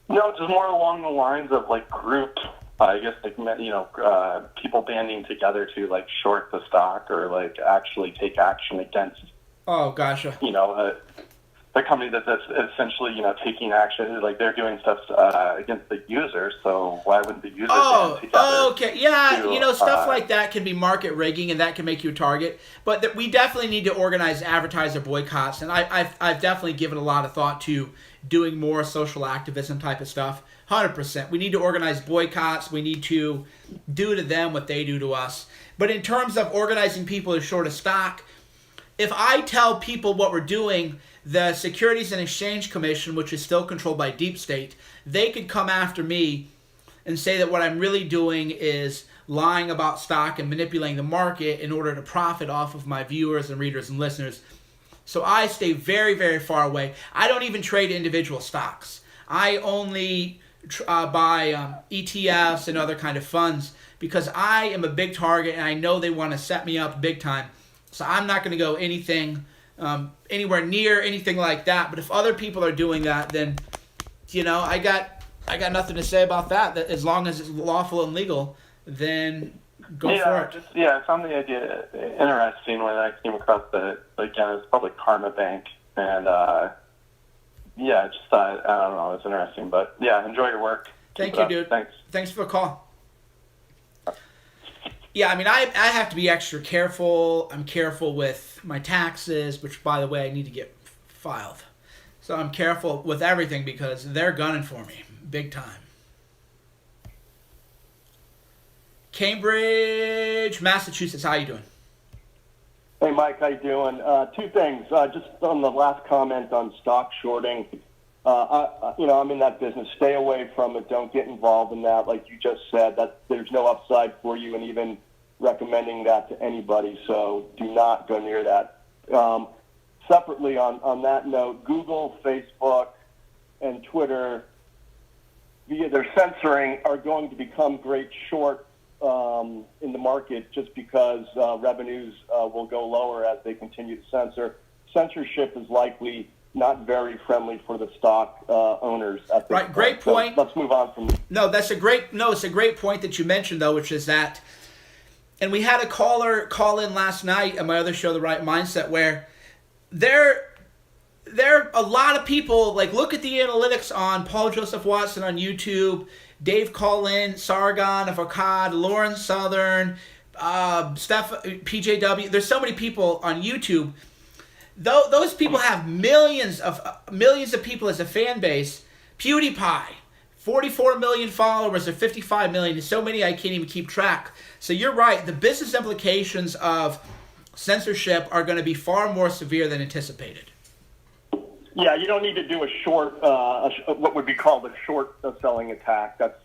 No, just more along the lines of like group, I guess, like, people banding together to like short the stock or like actually take action against. Oh, gotcha. The company that's essentially, taking action, like they're doing stuff against the user. So why wouldn't the user band together? Oh, okay, yeah. Stuff like that can be market rigging, and that can make you a target. But we definitely need to organize advertiser boycotts, and I've definitely given a lot of thought to doing more social activism type of stuff. 100%. We need to organize boycotts. We need to do to them what they do to us. But in terms of organizing people to short a stock, if I tell people what we're doing, the Securities and Exchange Commission, which is still controlled by Deep State, they could come after me and say that what I'm really doing is lying about stock and manipulating the market in order to profit off of my viewers and readers and listeners. So I stay very, very far away. I don't even trade individual stocks. I only buy ETFs and other kind of funds because I am a big target and I know they want to set me up big time. So I'm not going to go anywhere near anything like that. But if other people are doing that, then I got nothing to say about that. That as long as it's lawful and legal, then go for it. I found the idea interesting when I came across it's probably Karma Bank, and I just thought, I don't know, it's interesting. But yeah, enjoy your work. Thank you, dude. Thanks for the call. Yeah, I mean, I have to be extra careful. I'm careful with my taxes, which, by the way, I need to get filed. So I'm careful with everything because they're gunning for me big time. Cambridge, Massachusetts, how you doing? Hey, Mike, how you doing? Two things. Just on the last comment on stock shorting, I'm in that business. Stay away from it. Don't get involved in that. Like you just said, that there's no upside for you, and even recommending that to anybody. So do not go near that. Separately, on that note, Google, Facebook, and Twitter, via their censoring, are going to become great short in the market just because revenues will go lower as they continue to censor. Censorship is likely not very friendly for the stock owners at this point. Great point. So let's move on from. It's a great point that you mentioned though, which is that, and we had a caller call in last night on my other show, The Right Mindset, where there are a lot of people, like, look at the analytics on Paul Joseph Watson on YouTube, Dave Collin, Sargon of Akkad, Lauren Southern, PJW. There's so many people on YouTube. Those people have millions of people as a fan base. PewDiePie, 44 million followers or 55 million. There's so many I can't even keep track. So you're right. The business implications of censorship are going to be far more severe than anticipated. Yeah, you don't need to do a short, what would be called a short selling attack. That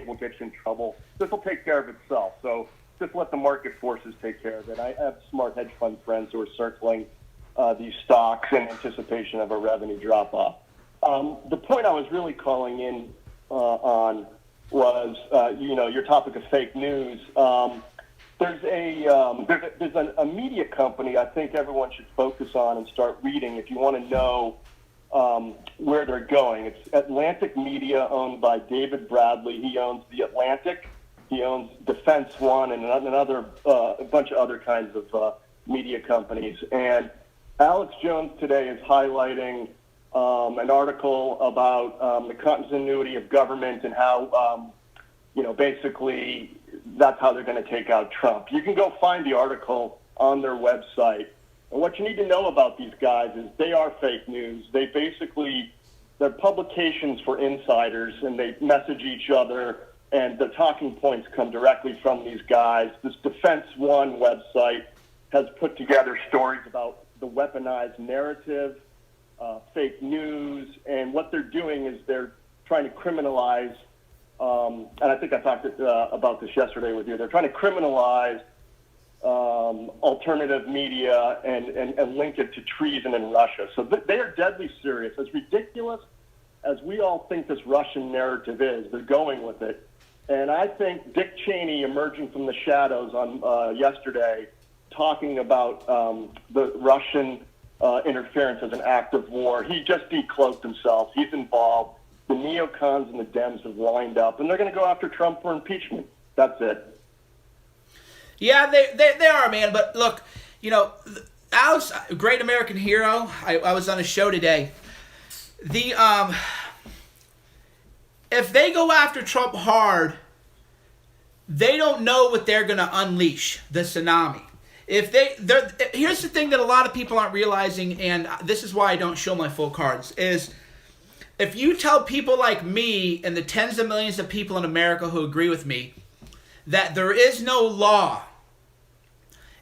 will get you in trouble. This will take care of itself. So just let the market forces take care of it. I have smart hedge fund friends who are circling these stocks in anticipation of a revenue drop off. The point I was really calling in on was, your topic of fake news. There's a media company I think everyone should focus on and start reading if you want to know where they're going. It's Atlantic Media, owned by David Bradley. He owns The Atlantic. He owns Defense One and another a bunch of other kinds of media companies. And Alex Jones today is highlighting an article about the continuity of government and how, basically that's how they're going to take out Trump. You can go find the article on their website. And what you need to know about these guys is they are fake news. They're publications for insiders, and they message each other, and the talking points come directly from these guys. This Defense One website has put together stories about the weaponized narrative, fake news, and what they're doing is they're trying to criminalize, and I think I talked about this yesterday with you, they're trying to criminalize alternative media and link it to treason in Russia. So they are deadly serious. As ridiculous as we all think this Russian narrative is, they're going with it. And I think Dick Cheney emerging from the shadows on yesterday, talking about the Russian interference as an act of war, he just decloaked himself. He's involved. The neocons and the Dems have lined up, and they're going to go after Trump for impeachment. That's it. Yeah, they are, man. But look, Alex, a great American hero. I was on a show today. If they go after Trump hard, they don't know what they're going to unleash, the tsunami. Here's the thing that a lot of people aren't realizing, and this is why I don't show my full cards, is if you tell people like me and the tens of millions of people in America who agree with me that there is no law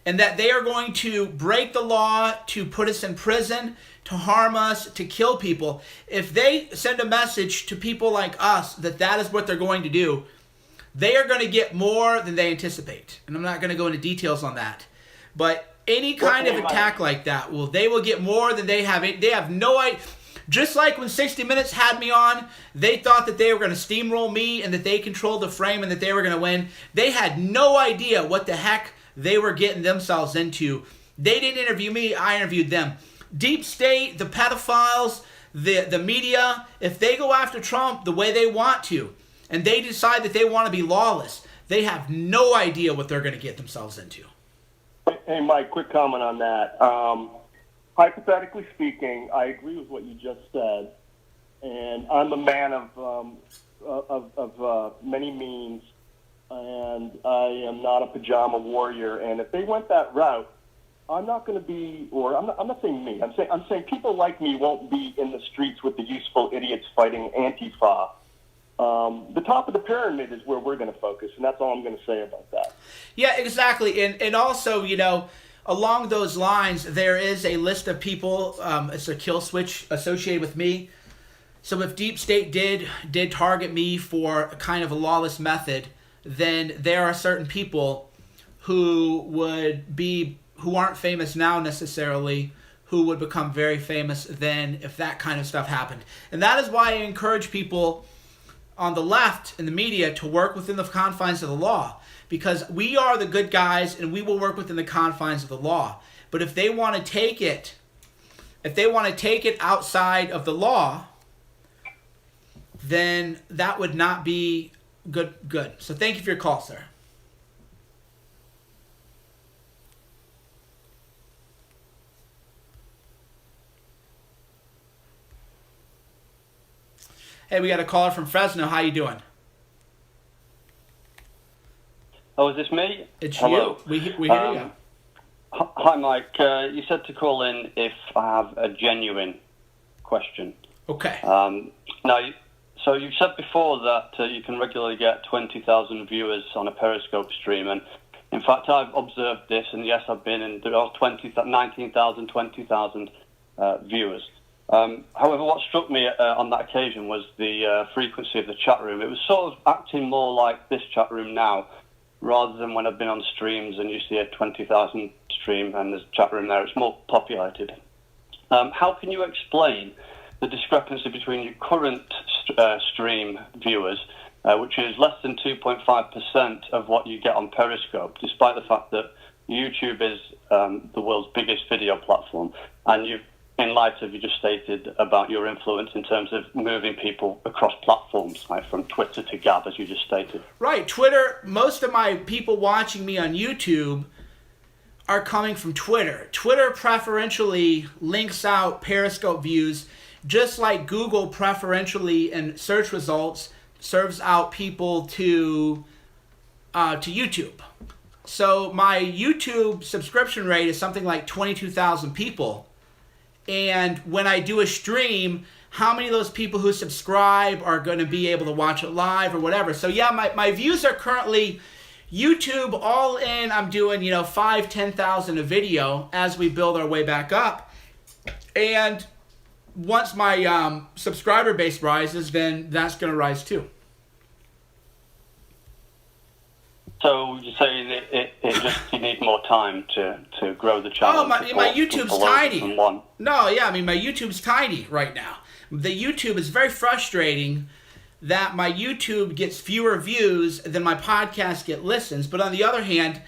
and that they are going to break the law to put us in prison, to harm us, to kill people, if they send a message to people like us that that is what they're going to do, they are going to get more than they anticipate. And I'm not going to go into details on that. But any kind of attack like that, they will get more than they have. They have no idea. Just like when 60 Minutes had me on, they thought that they were going to steamroll me and that they controlled the frame and that they were going to win. They had no idea what the heck they were getting themselves into. They didn't interview me, I interviewed them. Deep State, the pedophiles, the media, if they go after Trump the way they want to, and they decide that they want to be lawless, they have no idea what they're going to get themselves into. Hey, Mike, quick comment on that. Hypothetically speaking, I agree with what you just said, and I'm a man of many means, and I am not a pajama warrior. And if they went that route, I'm not going to be, or I'm not saying me. I'm saying people like me won't be in the streets with the useful idiots fighting Antifa. The top of the pyramid is where we're going to focus, and that's all I'm going to say about that. Yeah, exactly. And also, along those lines, there is a list of people, it's a kill switch associated with me. So if Deep State did target me for a kind of a lawless method, then there are certain people who aren't famous now necessarily, who would become very famous then if that kind of stuff happened. And that is why I encourage people on the left in the media to work within the confines of the law, because we are the good guys and we will work within the confines of the law. But if they want to take it outside of the law, then that would not be good. So thank you for your call, sir. Hey, we got a caller from Fresno. How you doing? Oh, is this me? It's Hello. you. We hear you. Hi, Mike. You said to call in if I have a genuine question. Okay. So you've said before that you can regularly get 20,000 viewers on a Periscope stream, and in fact, I've observed this, and yes, I've been in. There are 19,000, 20,000 viewers. However, what struck me on that occasion was the frequency of the chat room. It was sort of acting more like this chat room now, rather than when I've been on streams and you see a 20,000 stream and there's a chat room there. It's more populated. How can you explain the discrepancy between your current stream viewers, which is less than 2.5% of what you get on Periscope, despite the fact that YouTube is the world's biggest video platform, and you've, in light of you just stated about your influence in terms of moving people across platforms, like from Twitter to Gab, as you just stated. Right, Twitter, most of my people watching me on YouTube are coming from Twitter. Twitter preferentially links out Periscope views, just like Google preferentially in search results serves out people to YouTube. So my YouTube subscription rate is something like 22,000 people. And when I do a stream, how many of those people who subscribe are going to be able to watch it live or whatever? So yeah, my views are currently YouTube all in. I'm doing 5,000-10,000 a video as we build our way back up. And once my subscriber base rises, then that's going to rise too. So you're saying it just you need more time to grow the channel? Oh, my YouTube's tiny. No, yeah, I mean, my YouTube's tiny right now. The YouTube is very frustrating that my YouTube gets fewer views than my podcast get listens. But on the other hand...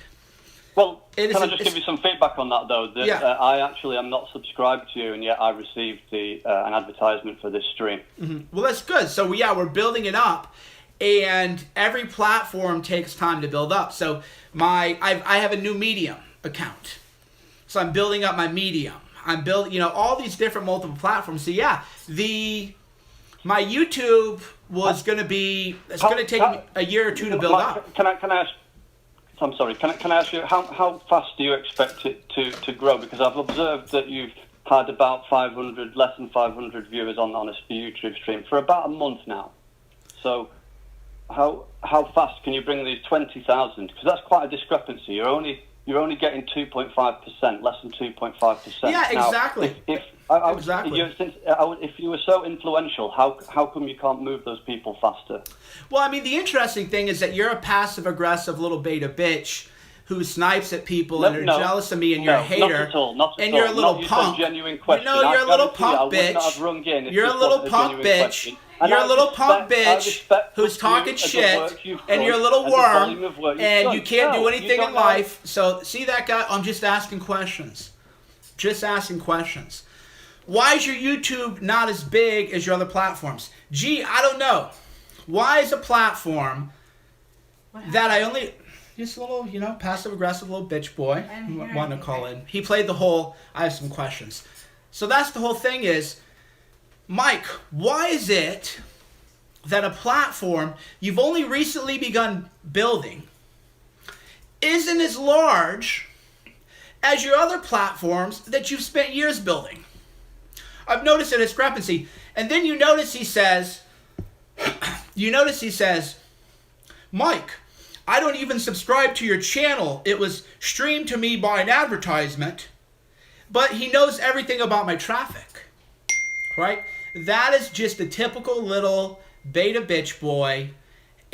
Well, can I just give you some feedback on that, though? Yeah. I actually am not subscribed to you, and yet I received an advertisement for this stream. Mm-hmm. Well, that's good. So, yeah, we're building it up. And every platform takes time to build up. So I have a new Medium account. So I'm building up my Medium. I'm building, all these different multiple platforms. So yeah, my YouTube was going to be, it's going to take me a year or two to build up. Can I ask, I'm sorry, can I ask you, how fast do you expect it to grow? Because I've observed that you've had about less than 500 viewers on a YouTube stream for about a month now. So how fast can you bring these 20,000? Because that's quite a discrepancy. You're only getting 2.5%, less than 2.5%. Yeah, now, exactly. Exactly. If you were so influential, how come you can't move those people faster? Well, I mean, the interesting thing is that you're a passive-aggressive little beta bitch who snipes at people and are jealous of me, and you're a hater. Not at all. And you're a little punk. Genuine question. You're a little punk bitch. You're a little punk bitch. You're a little punk bitch who's talking shit, and you're a little worm, and you can't do anything in life. So, see that guy? I'm just asking questions. Just asking questions. Why is your YouTube not as big as your other platforms? Gee, I don't know. Why is a platform that I only... Just a little, passive-aggressive little bitch boy wanting to call in. He played the whole, I have some questions. So that's the whole thing is, Mike, why is it that a platform you've only recently begun building isn't as large as your other platforms that you've spent years building? I've noticed a discrepancy. And then you notice he says, Mike, I don't even subscribe to your channel. It was streamed to me by an advertisement, but he knows everything about my traffic, right? That is just a typical little beta bitch boy,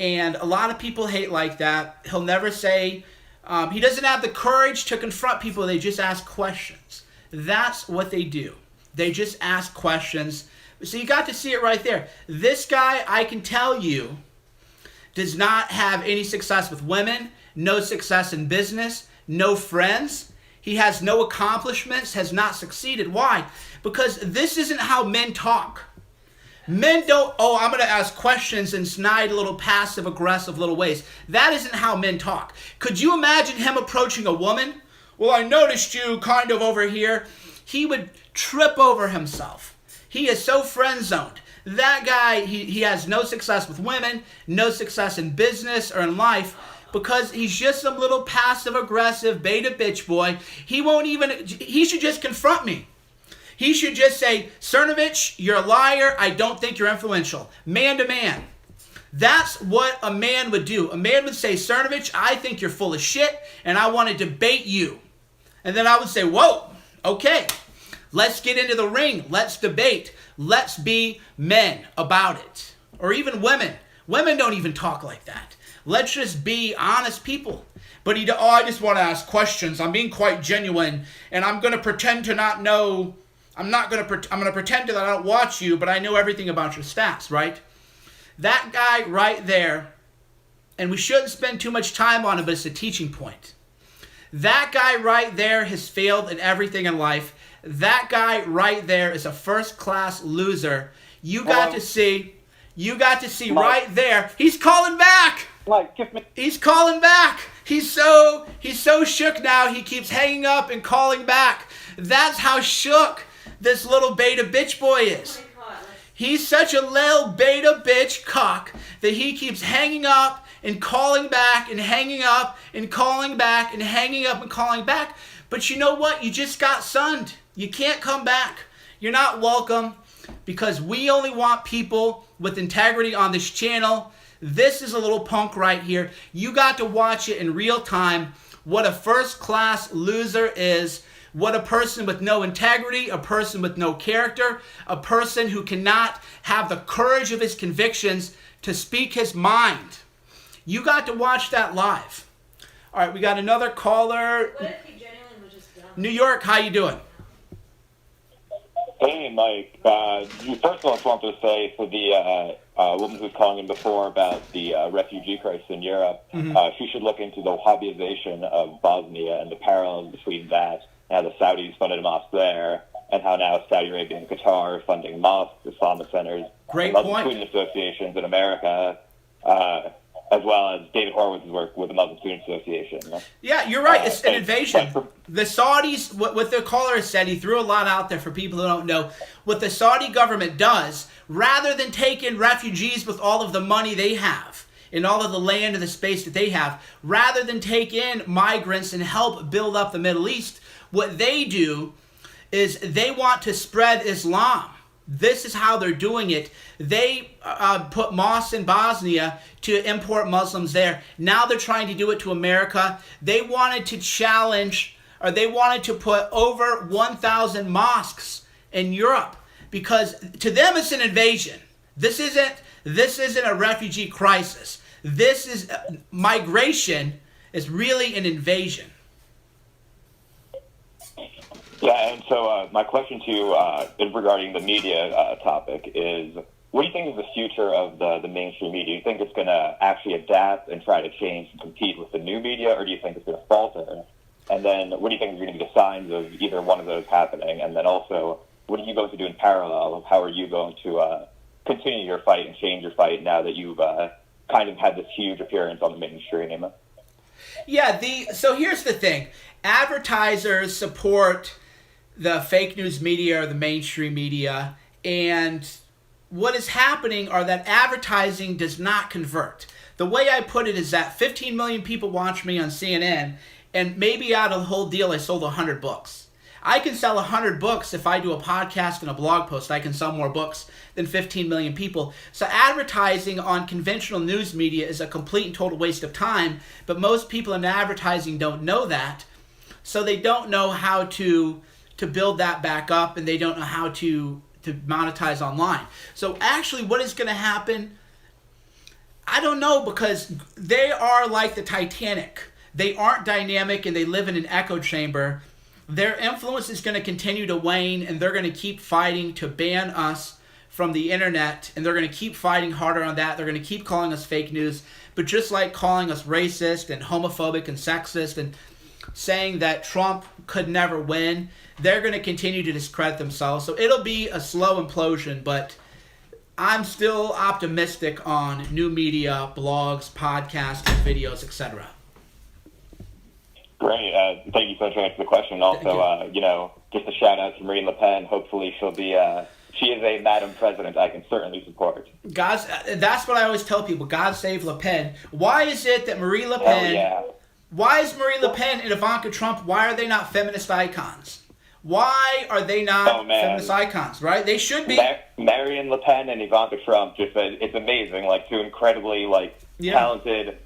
and a lot of people hate like that. He'll never say, he doesn't have the courage to confront people. They just ask questions. That's what they do. They just ask questions. So you got to see it right there. This guy, I can tell you, does not have any success with women, no success in business, no friends. He has no accomplishments, has not succeeded. Why? Because this isn't how men talk. Men don't, I'm going to ask questions in snide little passive-aggressive little ways. That isn't how men talk. Could you imagine him approaching a woman? Well, I noticed you kind of over here. He would trip over himself. He is so friend-zoned. That guy, he has no success with women, no success in business or in life, because he's just some little passive-aggressive beta bitch boy. He should just confront me. He should just say, Cernovich, you're a liar. I don't think you're influential. Man to man. That's what a man would do. A man would say, Cernovich, I think you're full of shit, and I want to debate you. And then I would say, whoa, okay, let's get into the ring. Let's debate. Let's be men about it. Or even women. Women don't even talk like that. Let's just be honest people. But I just want to ask questions. I'm being quite genuine, and I'm going to pretend to not know. I'm going to pretend that I don't watch you, but I know everything about your stats, right? That guy right there, and we shouldn't spend too much time on it, but it's a teaching point. That guy right there has failed in everything in life. That guy right there is a first-class loser. You got to see Mike. Right there. He's calling back. Mike, He's calling back. He's so shook now. He keeps hanging up and calling back. That's how shook this little beta bitch boy is. He's such a little beta bitch cock that he keeps hanging up and calling back and hanging up and calling back and hanging up and calling back. But you know what? You just got sunned. You can't come back. You're not welcome, because we only want people with integrity on this channel. This is a little punk right here. You got to watch it in real time. What a first-class loser is. What a person with no integrity, a person with no character, a person who cannot have the courage of his convictions to speak his mind. You got to watch that live. All right, we got another caller. What if he genuinely was just dumb? New York, how you doing? Hey, Mike. First of all, I just wanted to say for the woman who was calling in before about the refugee crisis in Europe, she should look into the Wahhabization of Bosnia and the parallels between that and how the Saudis funded a mosque there, and how now Saudi Arabia and Qatar are funding mosques, Islamic centers, Great Muslim point. student associations in America, as well as David Horowitz's work with the Muslim Student Association. Yeah, you're right. It's an invasion. The Saudis, what the caller said, he threw a lot out there for people who don't know. What the Saudi government does, rather than take in refugees with all of the money they have, and all of the land and the space that they have, rather than take in migrants and help build up the Middle East, what they do is they want to spread Islam. This is how they're doing it. They put mosques in Bosnia to import Muslims there. Now they're trying to do it to America. They wanted to they wanted to put over 1,000 mosques in Europe, because to them it's an invasion. This isn't a refugee crisis. This is migration is really an invasion. Yeah, and so my question to you regarding the media topic is, what do you think is the future of the mainstream media? Do you think it's going to actually adapt and try to change and compete with the new media, or do you think it's going to falter? And then what do you think is going to be the signs of either one of those happening? And then also, what are you going to do in parallel? How are you going to continue your fight and change your fight now that you've kind of had this huge appearance on the mainstream? Yeah, so here's the thing. Advertisers support the fake news media or the mainstream media, and what is happening are that advertising does not convert. The way I put it is that 15 million people watch me on CNN, and maybe out of the whole deal I sold 100 books. I can sell 100 books if I do a podcast and a blog post. I can sell more books than 15 million people. So advertising on conventional news media is a complete and total waste of time, but most people in advertising don't know that, so they don't know how to build that back up, and they don't know how to monetize online. So actually what is going to happen, I don't know, because they are like the Titanic. They aren't dynamic, and they live in an echo chamber. Their influence is going to continue to wane, and they're going to keep fighting to ban us from the internet, and they're going to keep fighting harder on that. They're going to keep calling us fake news, but just like calling us racist and homophobic and sexist and saying that Trump could never win, they're going to continue to discredit themselves. So it'll be a slow implosion, but I'm still optimistic on new media, blogs, podcasts, videos, etc. Great. Thank you so much for answering the question. Also, just a shout out to Marine Le Pen. Hopefully she'll be she is a Madam President I can certainly support. That's what I always tell people. God save Le Pen. Why is it that Marie Le Hell Pen? yeah. Why is Marie Le Pen and Ivanka Trump? Why are they not feminist icons? Why are they not feminist icons? Right? They should be. Marion Le Pen and Ivanka Trump, it's amazing. Like, two incredibly talented,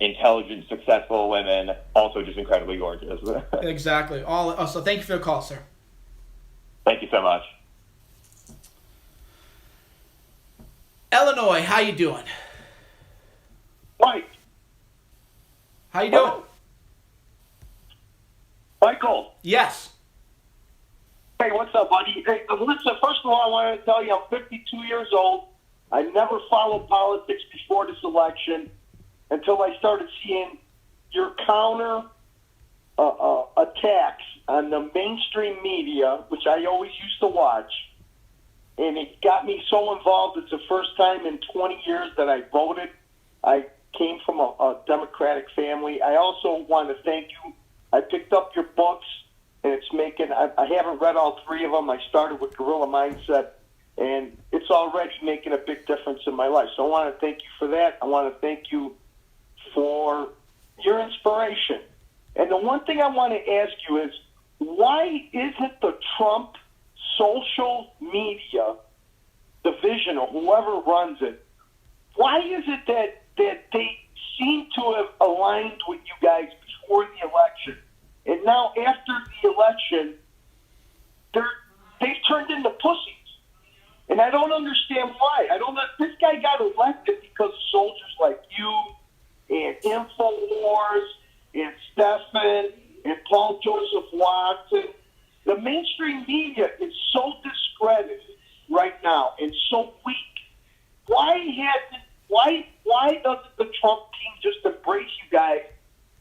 intelligent, successful women, also just incredibly gorgeous. Exactly. So thank you for the call, sir. Thank you so much. Illinois, how you doing? Mike. How you doing? Michael. Yes. Hey, what's up, buddy? Hey, listen, first of all, I wanted to tell you I'm 52 years old. I never followed politics before this election until I started seeing your counter attacks on the mainstream media, which I always used to watch. And it got me so involved. It's the first time in 20 years that I voted. I came from a Democratic family. I also want to thank you. I picked up your books, and it's making, I haven't read all three of them. I started with Guerrilla Mindset, and it's already making a big difference in my life. So I want to thank you for that. I want to thank you for your inspiration. And the one thing I want to ask you is, why isn't the Trump social media division or whoever runs it, why is it that they seem to have aligned with you guys before the election, and now after the election they've turned into pussies? And I don't understand why. I don't know. This guy got elected because of soldiers like you and InfoWars and Stefan and Paul Joseph Watson. The mainstream media is so discredited right now and so weak. Why doesn't the Trump team just embrace you guys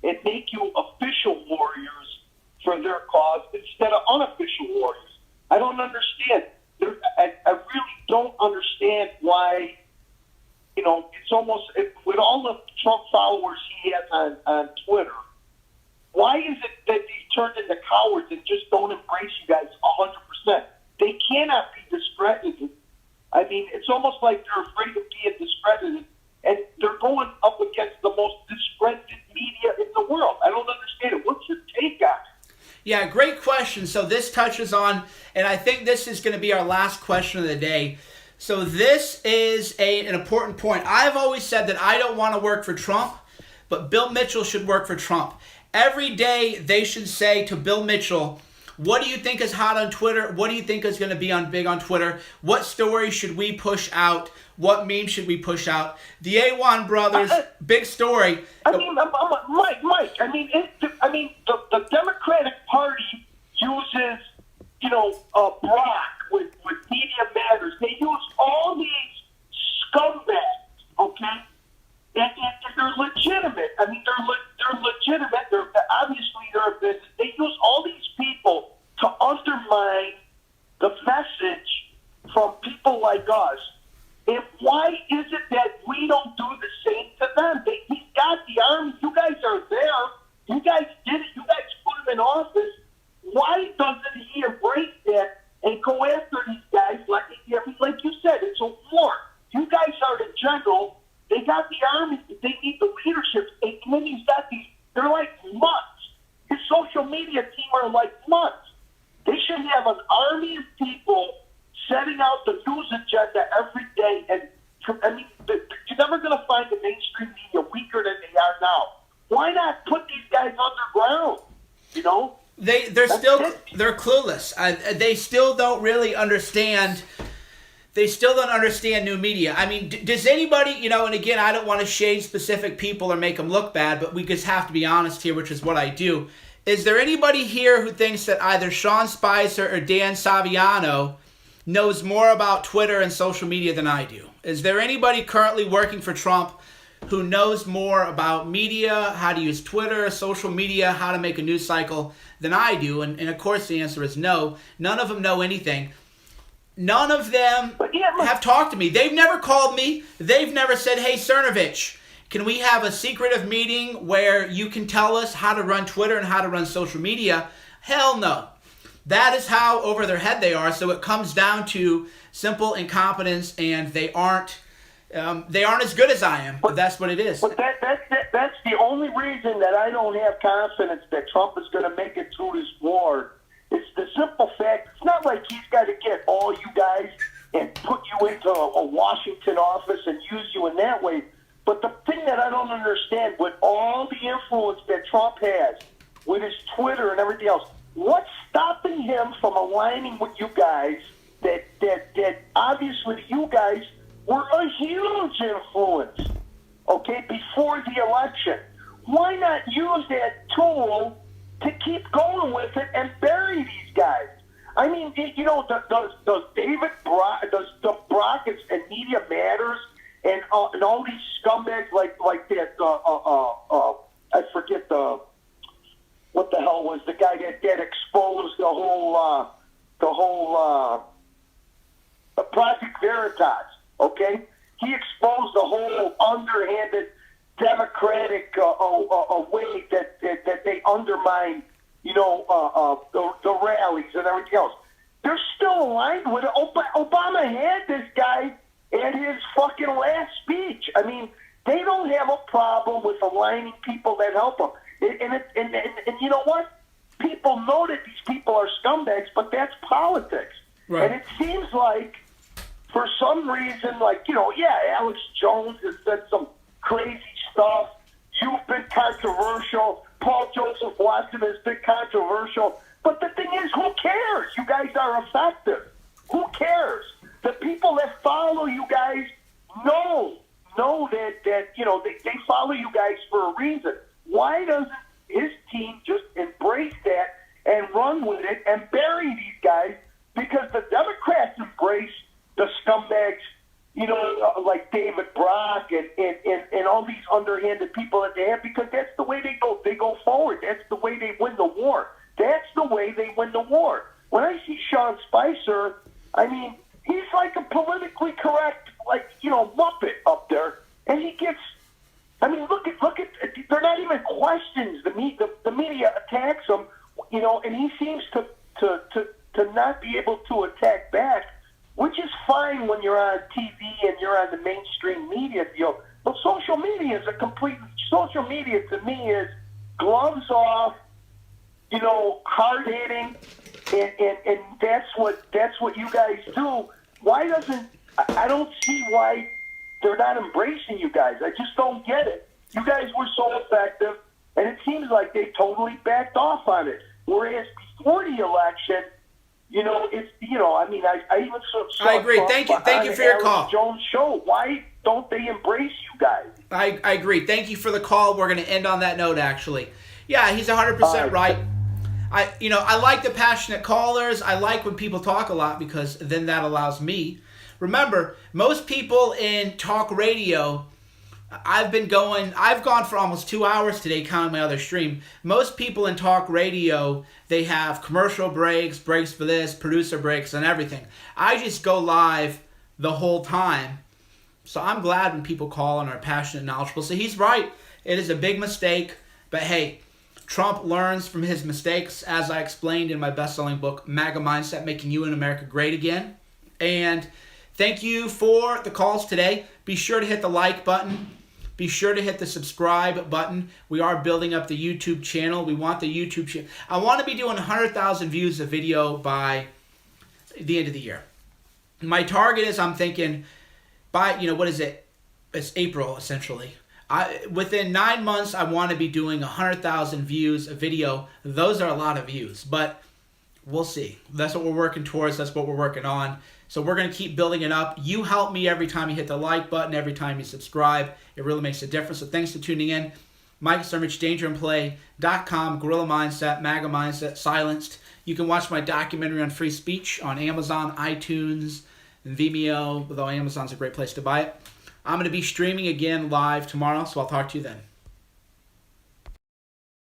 and make you official warriors for their cause instead of unofficial warriors? I don't understand. I really don't understand why. It's almost, with all the Trump followers he has on Twitter, why is it that they turned into cowards and just don't embrace you guys 100%? They cannot be discredited. I mean, it's almost like they're afraid of being discredited, and they're going up against the most discredited media in the world. I don't understand it. What's your take on it? Yeah, great question. So this touches on, and I think this is going to be our last question of the day. So this is an important point. I've always said that I don't want to work for Trump, but Bill Mitchell should work for Trump. Every day they should say to Bill Mitchell, what do you think is hot on Twitter? What do you think is going to be big on Twitter? What story should we push out? What meme should we push out? The A1 brothers, big story. I mean, Mike. I mean, the Democratic Party uses, Brock with Media Matters. They use all these scumbags, okay? And they're legitimate. I mean, they're legitimate. Obviously they're a business. They use all these people to undermine the message from people like us. And why is it that we don't do the same to them? He's got the army. You guys are there. You guys did it. You guys put him in office. Why doesn't he embrace that and go after these guys? Like you said, it's a war. You guys are the general. They got the army. They need the leadership. And then he's got these. They're like mutts. His social media team are like mutts. They should have an army of people setting out the news agenda every day. And you're never going to find the mainstream media weaker than they are now. Why not put these guys underground? They're clueless. They still don't really understand. They still don't understand new media. I mean, does anybody, and again, I don't want to shade specific people or make them look bad, but we just have to be honest here, which is what I do. Is there anybody here who thinks that either Sean Spicer or Dan Saviano knows more about Twitter and social media than I do? Is there anybody currently working for Trump who knows more about media, how to use Twitter, social media, how to make a news cycle than I do? And of course the answer is no. None of them know anything. None of them have talked to me. They've never called me. They've never said, hey, Cernovich, can we have a secretive meeting where you can tell us how to run Twitter and how to run social media? Hell no. That is how over their head they are. So it comes down to simple incompetence, and they aren't as good as I am. But that's what it is. But that's the only reason that I don't have confidence that Trump is going to make it through this war. It's the simple fact. It's not like he's got to get all you guys and put you into a Washington office and use you in that way. But the thing that I don't understand, with all the influence that Trump has, with his Twitter and everything else, what's stopping him from aligning with you guys that obviously you guys were a huge influence, okay, before the election? Why not use that tool to keep going with it and bury these guys? I mean, you know, does David Brock, does the Brock and Media Matters and all these scumbags like that, I forget what the hell was the guy that exposed the whole Project Veritas, okay? He exposed the whole underhanded Democratic way that they undermine, you know, the rallies and everything else. They're still aligned with it. Obama had this guy at his fucking last speech. I mean, they don't have a problem with aligning people that help them. And you know what? People know that these people are scumbags, but that's politics. Right. And it seems like, for some reason, like, you know, yeah, Alex Jones has said some crazy stuff. You've been controversial. Paul Joseph Watson has been controversial. But the thing is, who cares? You guys are effective. Who cares? The people that follow you guys know that you know, they follow you guys for a reason. Why doesn't his team just embrace that and run with it and bury these guys? Because the Democrats embrace the scumbags, you know, like David Brock and all these underhanded people that they have, because that's the way they go. They go forward. That's the way they win the war. That's the way they win the war. When I see Sean Spicer, I mean, he's like a politically correct, like, you know, Muppet up there, and he gets. I mean, look at. They're not even questions. The media attacks him, you know, and he seems to not be able to attack back, which is fine when you're on TV and you're on the mainstream media deal. But social media is social media to me is gloves off, you know, hard hitting, and that's what you guys do. Why doesn't I don't see why they're not embracing you guys. I just don't get it. You guys were so effective, and it seems like they totally backed off on it. Whereas before the election, you know, it's, you know, I mean, I even saw. I agree. Thank you for your call. Jones show. Why don't they embrace you guys? I agree. Thank you for the call. We're going to end on that note, actually. Yeah, he's 100% right. I like the passionate callers. I like when people talk a lot, because then that allows me. Remember, most people in talk radio, I've gone for almost 2 hours today, counting my other stream. Most people in talk radio, they have commercial breaks for this, producer breaks, and everything. I just go live the whole time. So I'm glad when people call and are passionate and knowledgeable. So he's right. It is a big mistake. But hey, Trump learns from his mistakes, as I explained in my best-selling book, MAGA Mindset, Making You and America Great Again. And thank you for the calls today. Be sure to hit the like button. Be sure to hit the subscribe button. We are building up the YouTube channel. We want the YouTube channel. I want to be doing 100,000 views a video by the end of the year. My target is, I'm thinking, by, what is it? It's April, essentially. Within 9 months, I want to be doing 100,000 views a video. Those are a lot of views, but we'll see. That's what we're working towards. That's what we're working on. So we're going to keep building it up. You help me every time you hit the like button, every time you subscribe. It really makes a difference. So thanks for tuning in. Mike Cernovich, DangerandPlay.com, Gorilla Mindset, MAGA Mindset, Silenced. You can watch my documentary on free speech on Amazon, iTunes, and Vimeo, although Amazon's a great place to buy it. I'm going to be streaming again live tomorrow, so I'll talk to you then.